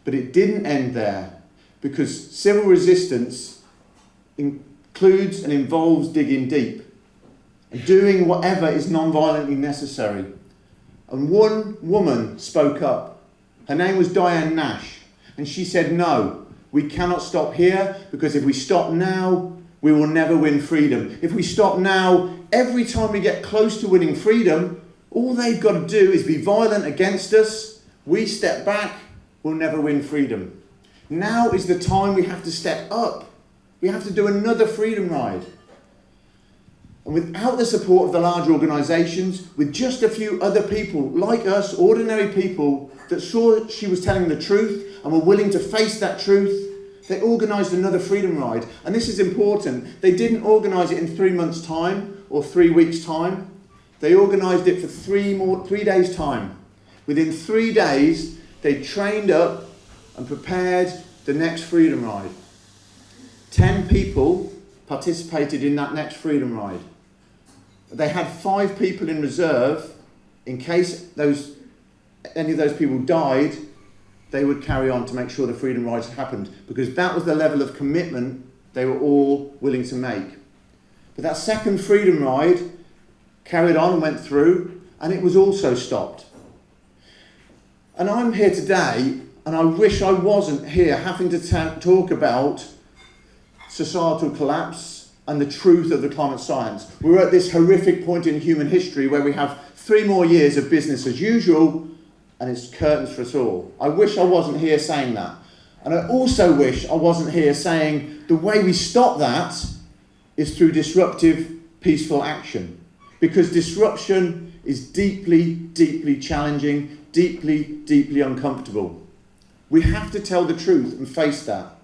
But it didn't end there, because civil resistance includes and involves digging deep and doing whatever is non-violently necessary. And one woman spoke up. Her name was Diane Nash. And she said, no, we cannot stop here, because if we stop now, we will never win freedom. If we stop now, every time we get close to winning freedom, all they've got to do is be violent against us. We step back, we'll never win freedom. Now is the time we have to step up. We have to do another freedom ride. And without the support of the large organisations, with just a few other people like us, ordinary people, that saw she was telling the truth and were willing to face that truth, they organised another freedom ride. And this is important. They didn't organise it in 3 months' time or 3 weeks' time. They organised it for 3 days' time. Within 3 days, they trained up and prepared the next freedom ride. 10 people participated in that next freedom ride. They had 5 people in reserve in case any of those people died. They would carry on to make sure the freedom rides happened, because that was the level of commitment they were all willing to make. But that second freedom ride carried on and went through, and it was also stopped. And I'm here today, and I wish I wasn't here having to talk about societal collapse and the truth of the climate science. We're at this horrific point in human history where we have 3 more years of business as usual, and it's curtains for us all. I wish I wasn't here saying that. And I also wish I wasn't here saying the way we stop that is through disruptive, peaceful action. Because disruption is deeply, deeply challenging, deeply, deeply uncomfortable. We have to tell the truth and face that.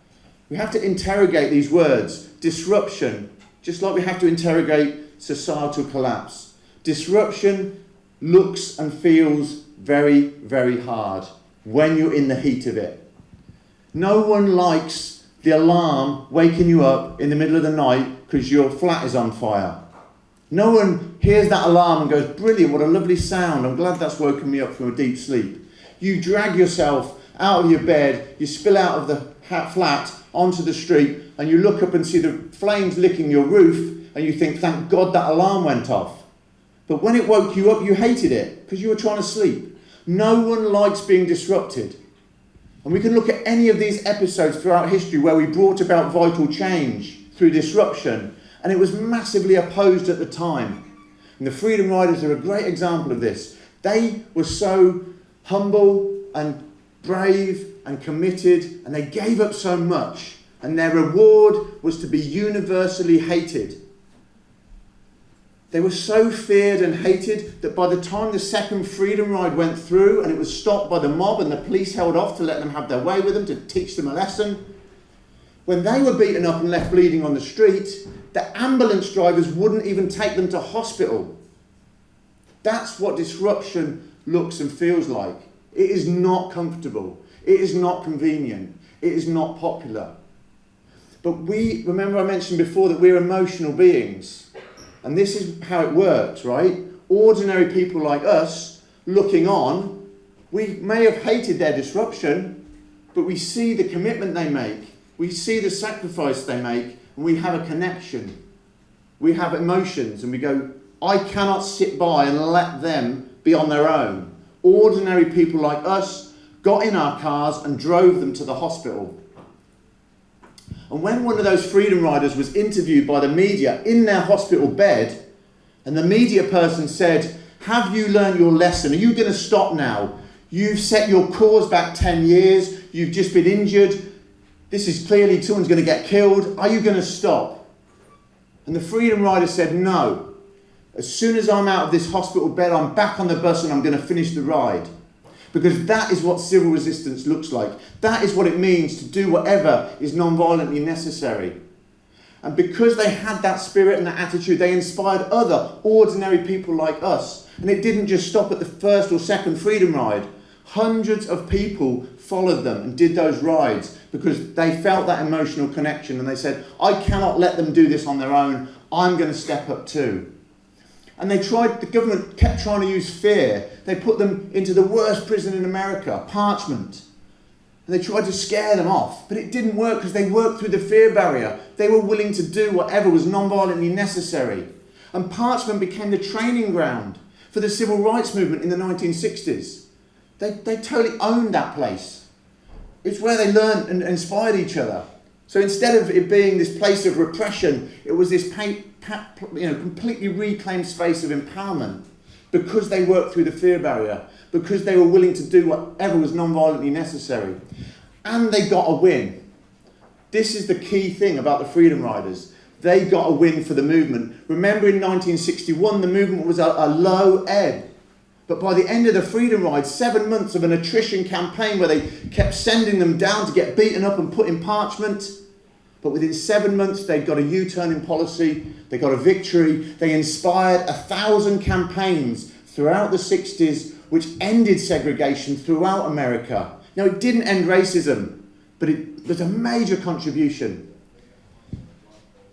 We have to interrogate these words. Disruption, just like we have to interrogate societal collapse. Disruption looks and feels very, very hard when you're in the heat of it. No one likes the alarm waking you up in the middle of the night because your flat is on fire. No one hears that alarm and goes, brilliant, what a lovely sound. I'm glad that's woken me up from a deep sleep. You drag yourself out of your bed, you spill out of the flat onto the street, and you look up and see the flames licking your roof, and you think, thank God that alarm went off. But when it woke you up, you hated it because you were trying to sleep. No one likes being disrupted. And we can look at any of these episodes throughout history where we brought about vital change through disruption, and it was massively opposed at the time. And the Freedom Riders are a great example of this. They were so humble and brave and committed, and they gave up so much, and their reward was to be universally hated. They were so feared and hated that by the time the second freedom ride went through and it was stopped by the mob and the police held off to let them have their way with them, to teach them a lesson, when they were beaten up and left bleeding on the street, the ambulance drivers wouldn't even take them to hospital. That's what disruption looks and feels like. It is not comfortable. It is not convenient. It is not popular. But remember I mentioned before that we're emotional beings. And this is how it works, right? Ordinary people like us, looking on, we may have hated their disruption, but we see the commitment they make. We see the sacrifice they make, and we have a connection. We have emotions, and we go, I cannot sit by and let them be on their own. Ordinary people like us got in our cars and drove them to the hospital. And when one of those freedom riders was interviewed by the media in their hospital bed, and the media person said, have you learned your lesson? Are you going to stop now? You've set your cause back 10 years. You've just been injured. This is clearly someone's going to get killed. Are you going to stop? And the freedom rider said, no. As soon as I'm out of this hospital bed, I'm back on the bus and I'm going to finish the ride. Because that is what civil resistance looks like. That is what it means to do whatever is non-violently necessary. And because they had that spirit and that attitude, they inspired other ordinary people like us. And it didn't just stop at the first or second freedom ride. Hundreds of people followed them and did those rides because they felt that emotional connection and they said, I cannot let them do this on their own. I'm going to step up too. And the government kept trying to use fear. They put them into the worst prison in America, Parchment. And they tried to scare them off, but it didn't work because they worked through the fear barrier. They were willing to do whatever was non-violently necessary. And Parchment became the training ground for the civil rights movement in the 1960s. They totally owned that place. It's where they learned and inspired each other. So instead of it being this place of repression, it was this completely reclaimed space of empowerment, because they worked through the fear barrier, because they were willing to do whatever was non-violently necessary. And they got a win. This is the key thing about the Freedom Riders. They got a win for the movement. Remember, in 1961, the movement was a low ebb. But by the end of the Freedom Ride, 7 months of an attrition campaign where they kept sending them down to get beaten up and put in parchment. But within 7 months, they got a U-turn in policy. They got a victory. They inspired 1,000 campaigns throughout the 60s, which ended segregation throughout America. Now, it didn't end racism, but it was a major contribution.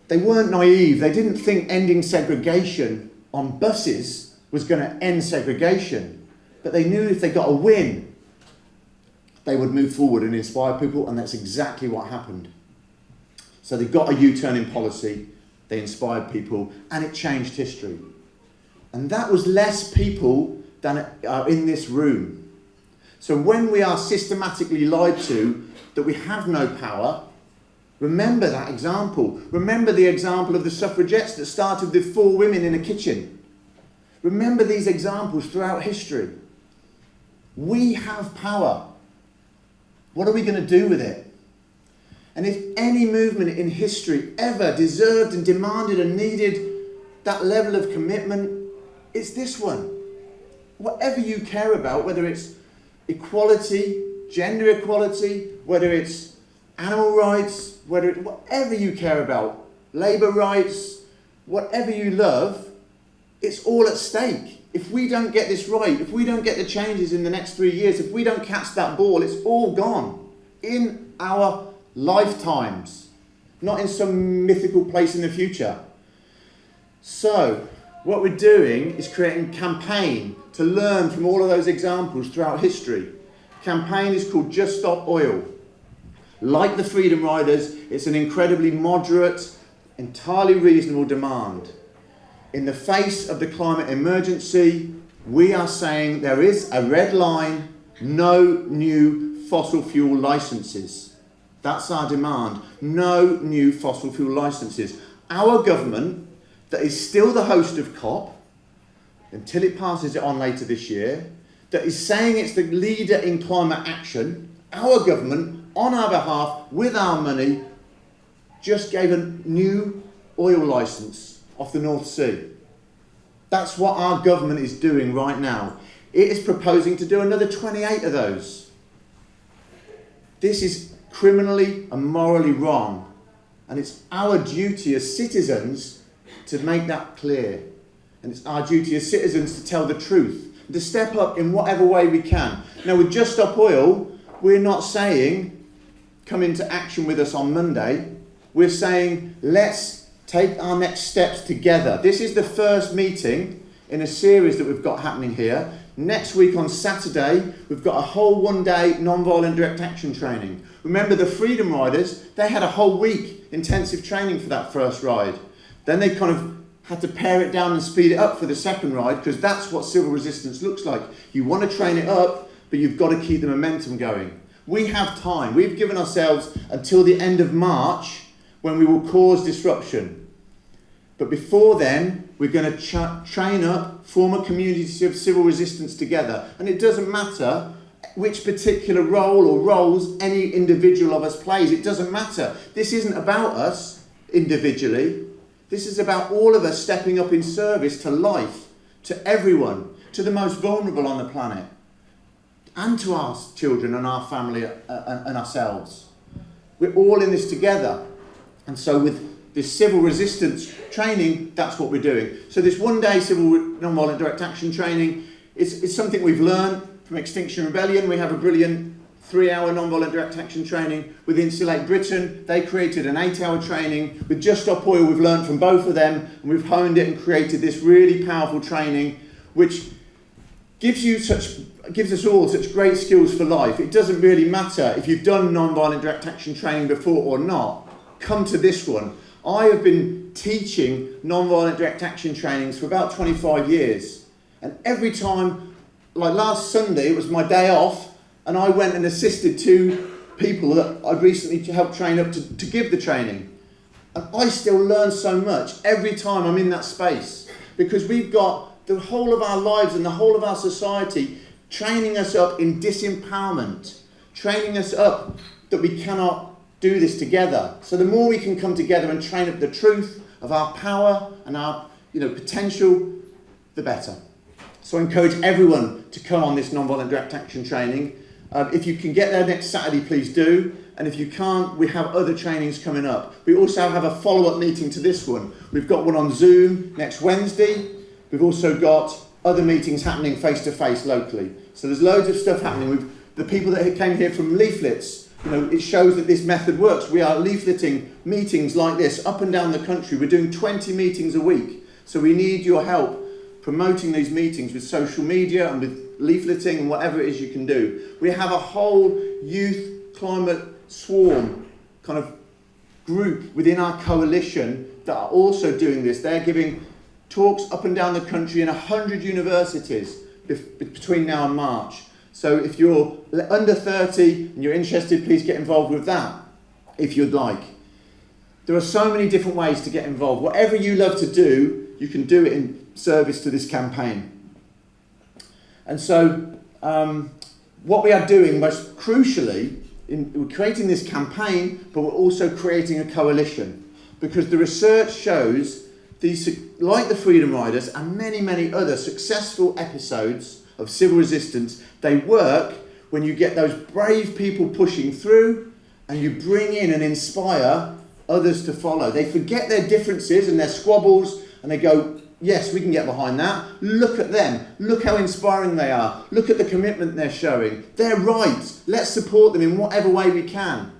They weren't naive. They didn't think ending segregation on buses was going to end segregation. But they knew if they got a win, they would move forward and inspire people, and that's exactly what happened. So they got a U-turn in policy, they inspired people, and it changed history. And that was less people than are in this room. So when we are systematically lied to that we have no power, remember that example. Remember the example of the suffragettes that started with 4 women in a kitchen. Remember these examples throughout history. We have power. What are we going to do with it? And if any movement in history ever deserved and demanded and needed that level of commitment, it's this one. Whatever you care about, whether it's equality, gender equality, whether it's animal rights, whatever you care about, labour rights, whatever you love, it's all at stake. If we don't get this right, if we don't get the changes in the next 3 years, if we don't catch that ball, it's all gone in our lifetimes, not in some mythical place in the future. So, what we're doing is creating a campaign to learn from all of those examples throughout history. Campaign is called Just Stop Oil. Like the Freedom Riders, it's an incredibly moderate, entirely reasonable demand. In the face of the climate emergency, we are saying there is a red line, no new fossil fuel licences. That's our demand. No new fossil fuel licences. Our government, that is still the host of COP, until it passes it on later this year, that is saying it's the leader in climate action, our government, on our behalf, with our money, just gave a new oil licence off the North Sea. That's what our government is doing right now. It is proposing to do another 28 of those. This is criminally and morally wrong, and it's our duty as citizens to make that clear, and it's our duty as citizens to tell the truth, and to step up in whatever way we can. Now, with Just Stop Oil, we're not saying come into action with us on Monday. We're saying let's take our next steps together. This is the first meeting in a series that we've got happening here. Next week on Saturday, we've got a whole one-day non-violent direct action training. Remember, the Freedom Riders, they had a whole week intensive training for that first ride. Then they kind of had to pare it down and speed it up for the second ride, because that's what civil resistance looks like. You want to train it up, but you've got to keep the momentum going. We have time. We've given ourselves until the end of March when we will cause disruption. But before then, we're going to train up, form a community of civil resistance together. And it doesn't matter which particular role or roles any individual of us plays. It doesn't matter. This isn't about us individually. This is about all of us stepping up in service to life, to everyone, to the most vulnerable on the planet, and to our children and our family and ourselves. We're all in this together. And so with this civil resistance training, that's what we're doing. So this one-day civil non-violent direct action training is something we've learned from Extinction Rebellion. We have a brilliant 3-hour non-violent direct action training with Insulate Britain. They created an 8-hour training. With Just Stop Oil, we've learned from both of them, and we've honed it and created this really powerful training, which gives us all such great skills for life. It doesn't really matter if you've done non-violent direct action training before or not. Come to this one. I have been teaching non-violent direct action trainings for about 25 years. And every time like last Sunday, it was my day off, and I went and assisted 2 people that I'd recently helped train up to give the training. And I still learn so much every time I'm in that space, because we've got the whole of our lives and the whole of our society training us up in disempowerment, training us up that we cannot do this together. So the more we can come together and train up the truth of our power and our potential, the better. So I encourage everyone to come on this non-violent direct action training. If you can get there next Saturday, please do. And if you can't, we have other trainings coming up. We also have a follow-up meeting to this one. We've got one on Zoom next Wednesday. We've also got other meetings happening face-to-face locally. So there's loads of stuff happening. The people that came here from leaflets, it shows that this method works. We are leafleting meetings like this up and down the country. We're doing 20 meetings a week. So we need your help promoting these meetings with social media and with leafleting and whatever it is you can do. We have a whole youth climate swarm kind of group within our coalition that are also doing this. They're giving talks up and down the country in 100 universities between now and March. So if you're under 30 and you're interested, please get involved with that if you'd like. There are so many different ways to get involved. Whatever you love to do, you can do it in service to this campaign. And so what we are doing most crucially, we're creating this campaign, but we're also creating a coalition, because the research shows these, like the Freedom Riders and many, many other successful episodes of civil resistance, they work when you get those brave people pushing through and you bring in and inspire others to follow. They forget their differences and their squabbles and they go, yes, we can get behind that. Look at them. Look how inspiring they are. Look at the commitment they're showing. They're right. Let's support them in whatever way we can.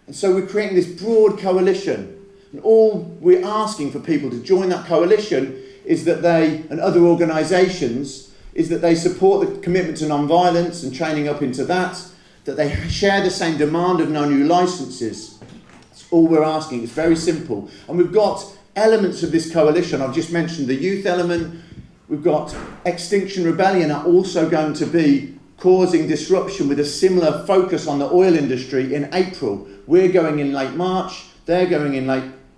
And so we're creating this broad coalition. And all we're asking for people to join that coalition is that they, and other organisations, is that they support the commitment to non-violence and training up into that they share the same demand of no new licences. That's all we're asking. It's very simple. And we've got elements of this coalition. I've just mentioned the youth element. We've got Extinction Rebellion are also going to be causing disruption with a similar focus on the oil industry in April. We're going in late March. They're going in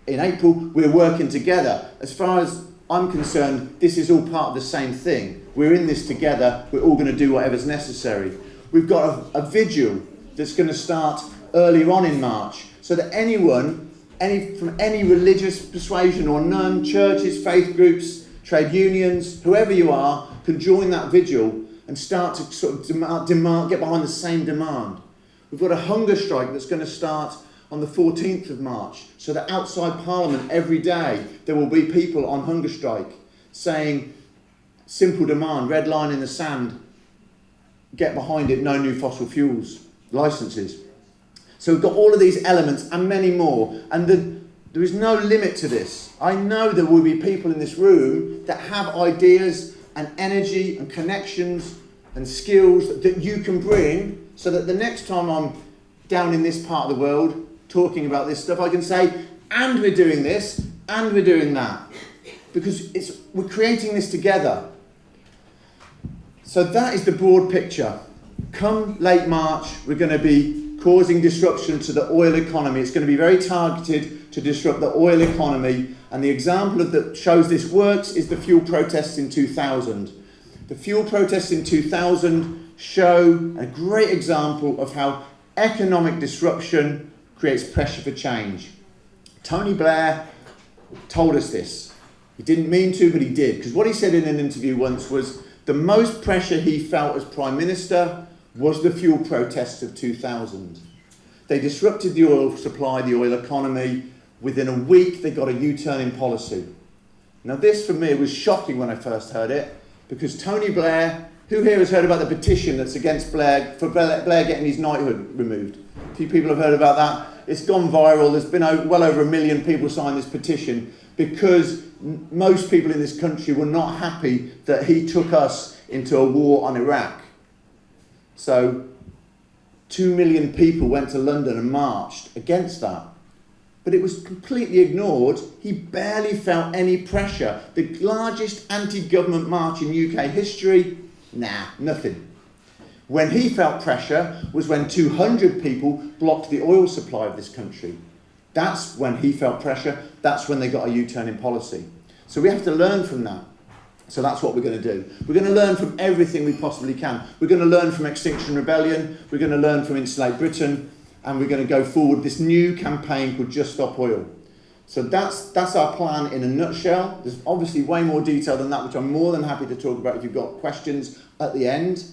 April. We're working together. As far as I'm concerned, this is all part of the same thing. We're in this together. We're all going to do whatever's necessary. We've got a vigil that's going to start earlier on in March, so that anyone, from any religious persuasion or none, churches, faith groups, trade unions, whoever you are, can join that vigil and start to sort of get behind the same demand. We've got a hunger strike that's going to start on the 14th of March, so that outside Parliament every day there will be people on hunger strike saying, simple demand, red line in the sand, get behind it, no new fossil fuels licences. So we've got all of these elements and many more, and there is no limit to this. I know there will be people in this room that have ideas and energy and connections and skills that you can bring, so that the next time I'm down in this part of the world talking about this stuff, I can say, and we're doing this, and we're doing that. Because we're creating this together. So that is the broad picture. Come late March, we're going to be causing disruption to the oil economy. It's going to be very targeted to disrupt the oil economy. And the example that shows this works is the fuel protests in 2000. The fuel protests in 2000 show a great example of how economic disruption creates pressure for change. Tony Blair told us this. He didn't mean to, but he did. Because what he said in an interview once was the most pressure he felt as Prime Minister was the fuel protests of 2000. They disrupted the oil supply, the oil economy. Within a week, they got a U-turn in policy. Now this, for me, was shocking when I first heard it, because Tony Blair, who here has heard about the petition that's against Blair, for Blair getting his knighthood removed? A few people have heard about that. It's gone viral. There's been well over 1 million people sign this petition, because most people in this country were not happy that he took us into a war on Iraq. So 2 million people went to London and marched against that. But it was completely ignored. He barely felt any pressure. The largest anti-government march in UK history, Nah, nothing. When he felt pressure was when 200 people blocked the oil supply of this country. That's when he felt pressure. That's when they got a U-turn in policy. So we have to learn from that. So that's what we're going to do. We're going to learn from everything we possibly can. We're going to learn from Extinction Rebellion. We're going to learn from Insulate Britain. And we're going to go forward this new campaign called Just Stop Oil. So that's our plan in a nutshell. There's obviously way more detail than that, which I'm more than happy to talk about if you've got questions at the end.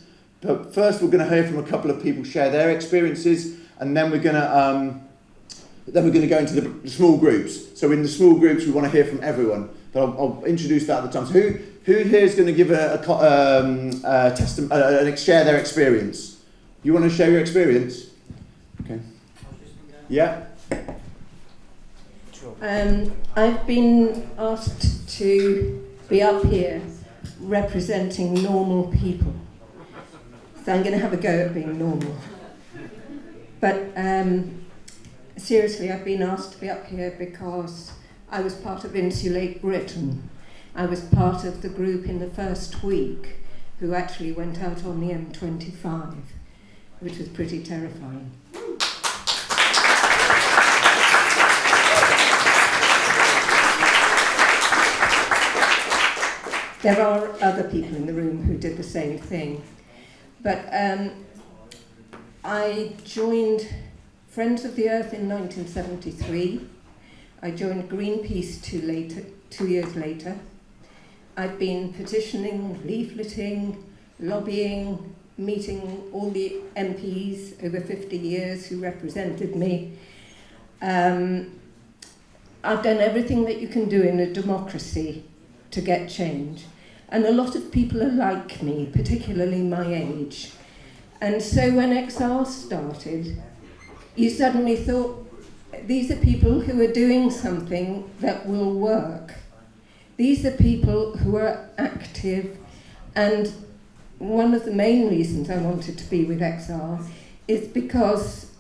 But first, we're going to hear from a couple of people share their experiences, and then we're going to go into the small groups. So in the small groups, we want to hear from everyone. But I'll introduce that at the time. So who here is going to give share their experience? You want to share your experience? Okay. Yeah. I've been asked to be up here representing normal people. So I'm going to have a go at being normal. But seriously, I've been asked to be up here because I was part of Insulate Britain. I was part of the group in the first week who actually went out on the M25, which was pretty terrifying. There are other people in the room who did the same thing. But I joined Friends of the Earth in 1973. I joined Greenpeace 2 years later. I've been petitioning, leafleting, lobbying, meeting all the MPs over 50 years who represented me. I've done everything that you can do in a democracy to get change. And a lot of people are like me, particularly my age. And so when XR started, you suddenly thought, these are people who are doing something that will work. These are people who are active. And one of the main reasons I wanted to be with XR is because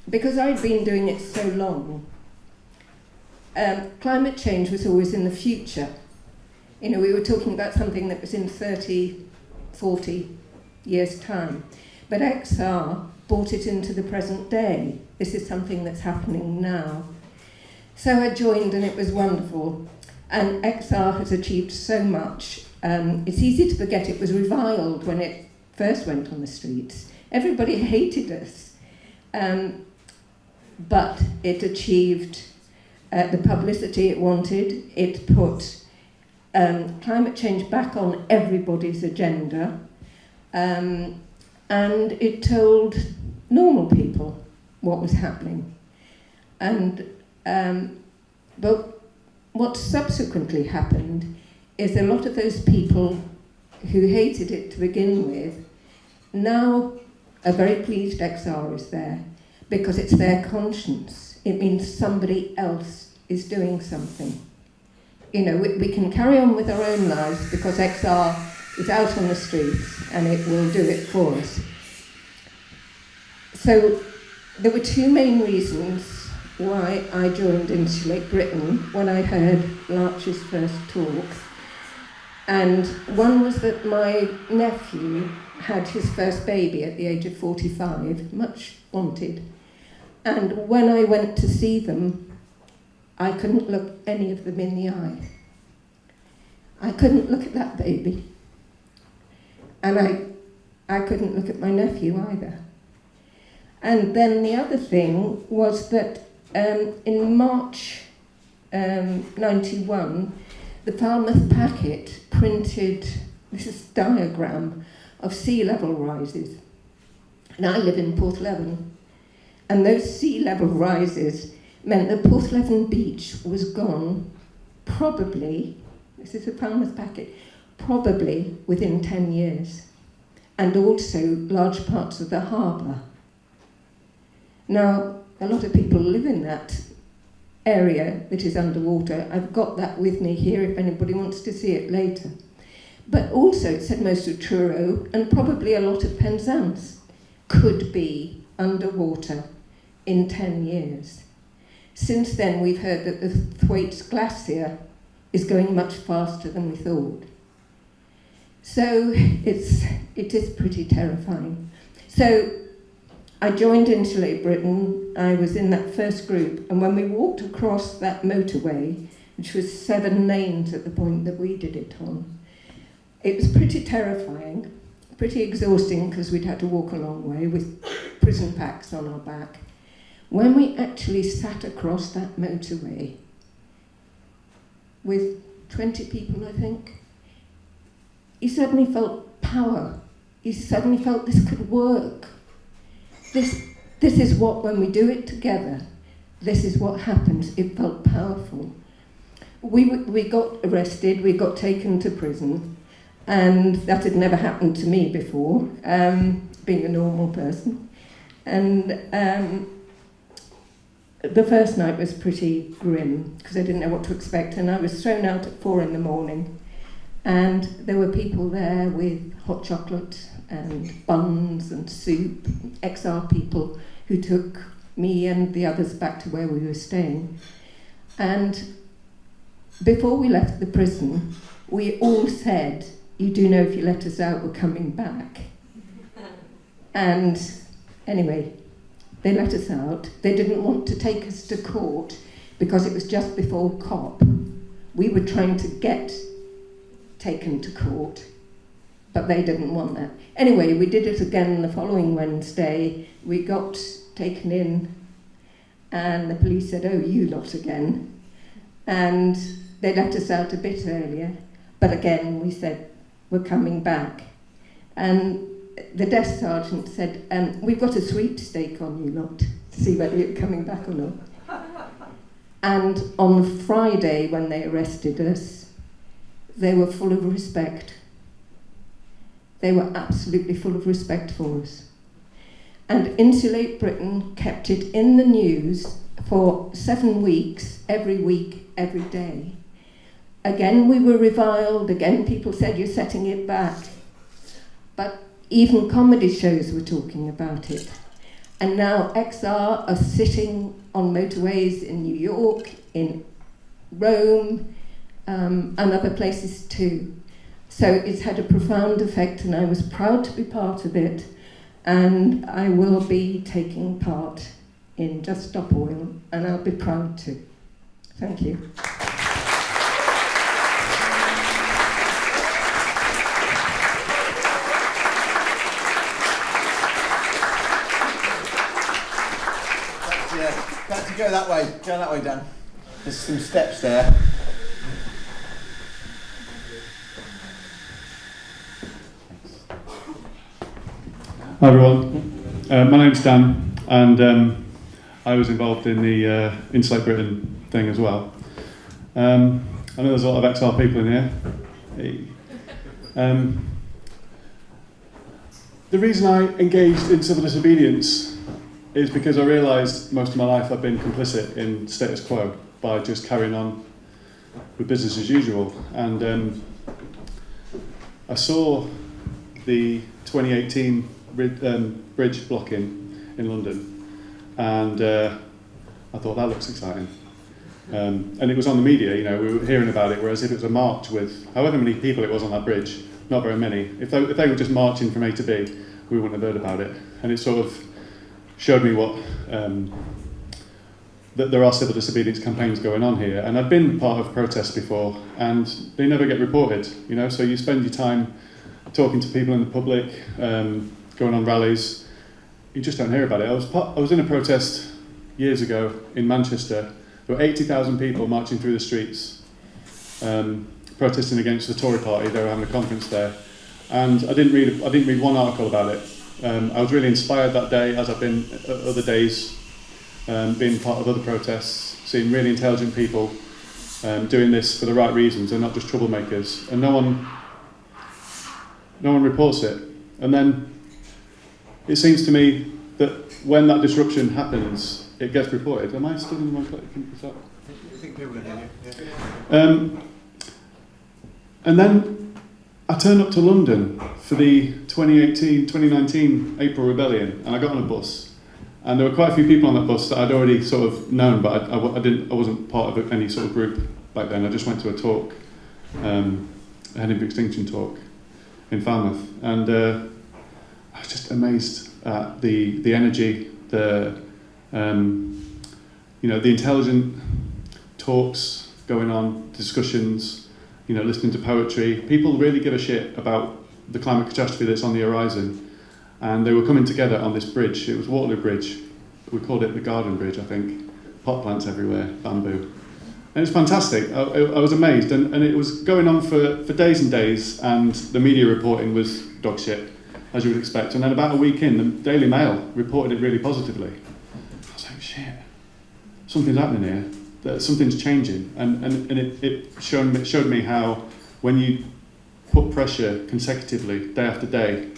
I'd been doing it so long. Climate change was always in the future. You know, we were talking about something that was in 30, 40 years' time. But XR brought it into the present day. This is something that's happening now. So I joined and it was wonderful. And XR has achieved so much. It's easy to forget it was reviled when it first went on the streets. Everybody hated us. But it achieved the publicity it wanted. It put climate change back on everybody's agenda, and it told normal people what was happening. But what subsequently happened is a lot of those people who hated it to begin with now are very pleased XR is there because it's their conscience. It means somebody else is doing something. You know, we can carry on with our own lives because XR is out on the streets and it will do it for us. So there were two main reasons why I joined Insulate Britain when I heard Larch's first talk. And one was that my nephew had his first baby at the age of 45, much wanted. And when I went to see them, I couldn't look any of them in the eye. I couldn't look at that baby. And I couldn't look at my nephew either. And then the other thing was that in March 91, the Falmouth packet printed this diagram of sea level rises. And I live in Porthleven. And those sea level rises meant that Porthleven Beach was gone probably, this is a Falmouth packet, probably within 10 years. And also large parts of the harbour. Now, a lot of people live in that area that is underwater. I've got that with me here if anybody wants to see it later. But also it said most of Truro and probably a lot of Penzance could be underwater in 10 years. Since then, we've heard that the Thwaites Glacier is going much faster than we thought. So it is pretty terrifying. So I joined Insulate Britain. I was in that first group, and when we walked across that motorway, which was 7 lanes at the point that we did it on, it was pretty terrifying, pretty exhausting because we'd had to walk a long way with prison packs on our back. When we actually sat across that motorway with 20 people, I think, he suddenly felt power. He suddenly felt this could work. This is what, when we do it together, this is what happens. It felt powerful. We got arrested, we got taken to prison, and that had never happened to me before, being a normal person. And the first night was pretty grim, because I didn't know what to expect, and I was thrown out at 4 a.m, and there were people there with hot chocolate and buns and soup, XR people who took me and the others back to where we were staying. And before we left the prison, we all said, "You do know if you let us out, we're coming back." And anyway, they let us out. They didn't want to take us to court because it was just before COP. We were trying to get taken to court, but they didn't want that. Anyway, we did it again the following Wednesday. We got taken in, and the police said, "Oh, you lot again." And they let us out a bit earlier, but again we said, "We're coming back." And the desk sergeant said, "We've got a sweepstake on you lot to see whether you're coming back or not." And on Friday, when they arrested us, they were full of respect. They were absolutely full of respect for us. And Insulate Britain kept it in the news for 7 weeks, every week, every day. Again, we were reviled. Again, people said, "You're setting it back." But even comedy shows were talking about it. And now XR are sitting on motorways in New York, in Rome, and other places too. So it's had a profound effect, and I was proud to be part of it. And I will be taking part in Just Stop Oil, and I'll be proud to. Thank you. Back to go that way. Go that way, Dan. There's some steps there. Hi everyone, my name's Dan, and I was involved in the Insulate Britain thing as well. I know there's a lot of XR people in here. Hey. The reason I engaged in civil disobedience is because I realised most of my life I've been complicit in status quo by just carrying on with business as usual. And I saw the 2018 bridge blocking in London, and I thought that looks exciting. And it was on the media, you know, we were hearing about it, whereas if it was a march with however many people it was on that bridge, not very many, if they were just marching from A to B, we wouldn't have heard about it. And it sort of showed me what that there are civil disobedience campaigns going on here. And I've been part of protests before, and they never get reported, you know, so you spend your time talking to people in the public, going on rallies, you just don't hear about it. I was in a protest years ago in Manchester. There were 80,000 people marching through the streets, protesting against the Tory party. They were having a conference there, and I didn't read one article about it. I was really inspired that day, as I've been other days, being part of other protests, seeing really intelligent people doing this for the right reasons and not just troublemakers, and no one reports it. And then it seems to me that when that disruption happens, it gets reported. Am I still in the mic? I think people can hear you. And then I turned up to London for the 2019 April Rebellion, and I got on a bus, and there were quite a few people on that bus that I'd already sort of known, but I wasn't part of any sort of group back then. I just went to a talk, a Heading for Extinction talk, in Falmouth, and I was just amazed at the energy, the intelligent talks going on, discussions, listening to poetry. People really give a shit about the climate catastrophe that's on the horizon, and they were coming together on this bridge. It was Waterloo Bridge. We called it the Garden Bridge, I think. Pot plants everywhere, bamboo. And it was fantastic. I was amazed, and it was going on for days and days, and the media reporting was dog shit, as you would expect. And then about a week in, the Daily Mail reported it really positively. I was like, shit, something's happening here. That something's changing, and it showed me how when you put pressure consecutively, day after day,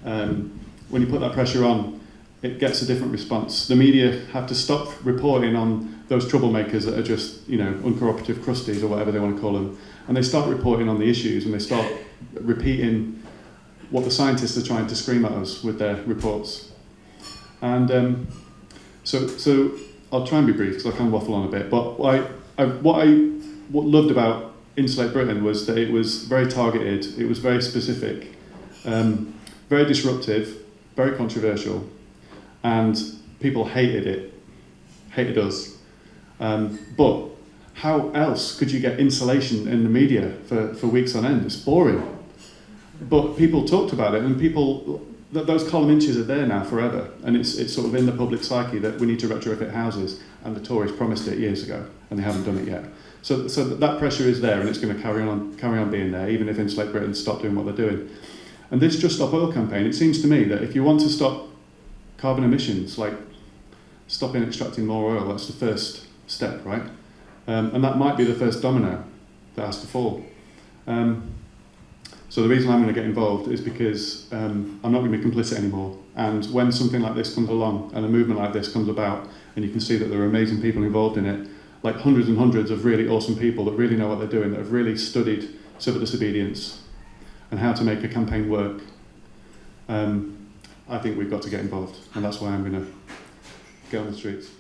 when you put that pressure on, it gets a different response. The media have to stop reporting on those troublemakers that are just, uncooperative crusties or whatever they want to call them, and they start reporting on the issues, and they start repeating what the scientists are trying to scream at us with their reports. And so I'll try and be brief because I can waffle on a bit. But what I loved about Insulate Britain was that it was very targeted, it was very specific, very disruptive, very controversial, and people hated it, hated us. But how else could you get insulation in the media for weeks on end? It's boring. But people talked about it, and those column inches are there now forever, and it's sort of in the public psyche that we need to retrofit houses, and the Tories promised it years ago, and they haven't done it yet. So that pressure is there, and it's going to carry on being there, even if Insulate Britain stop doing what they're doing. And this Just Stop Oil campaign, it seems to me that if you want to stop carbon emissions, like stopping extracting more oil, that's the first step, right? And that might be the first domino that has to fall. So the reason I'm going to get involved is because I'm not going to be complicit anymore. And when something like this comes along and a movement like this comes about, and you can see that there are amazing people involved in it, like hundreds and hundreds of really awesome people that really know what they're doing, that have really studied civil disobedience and how to make a campaign work, I think we've got to get involved. And that's why I'm going to get on the streets.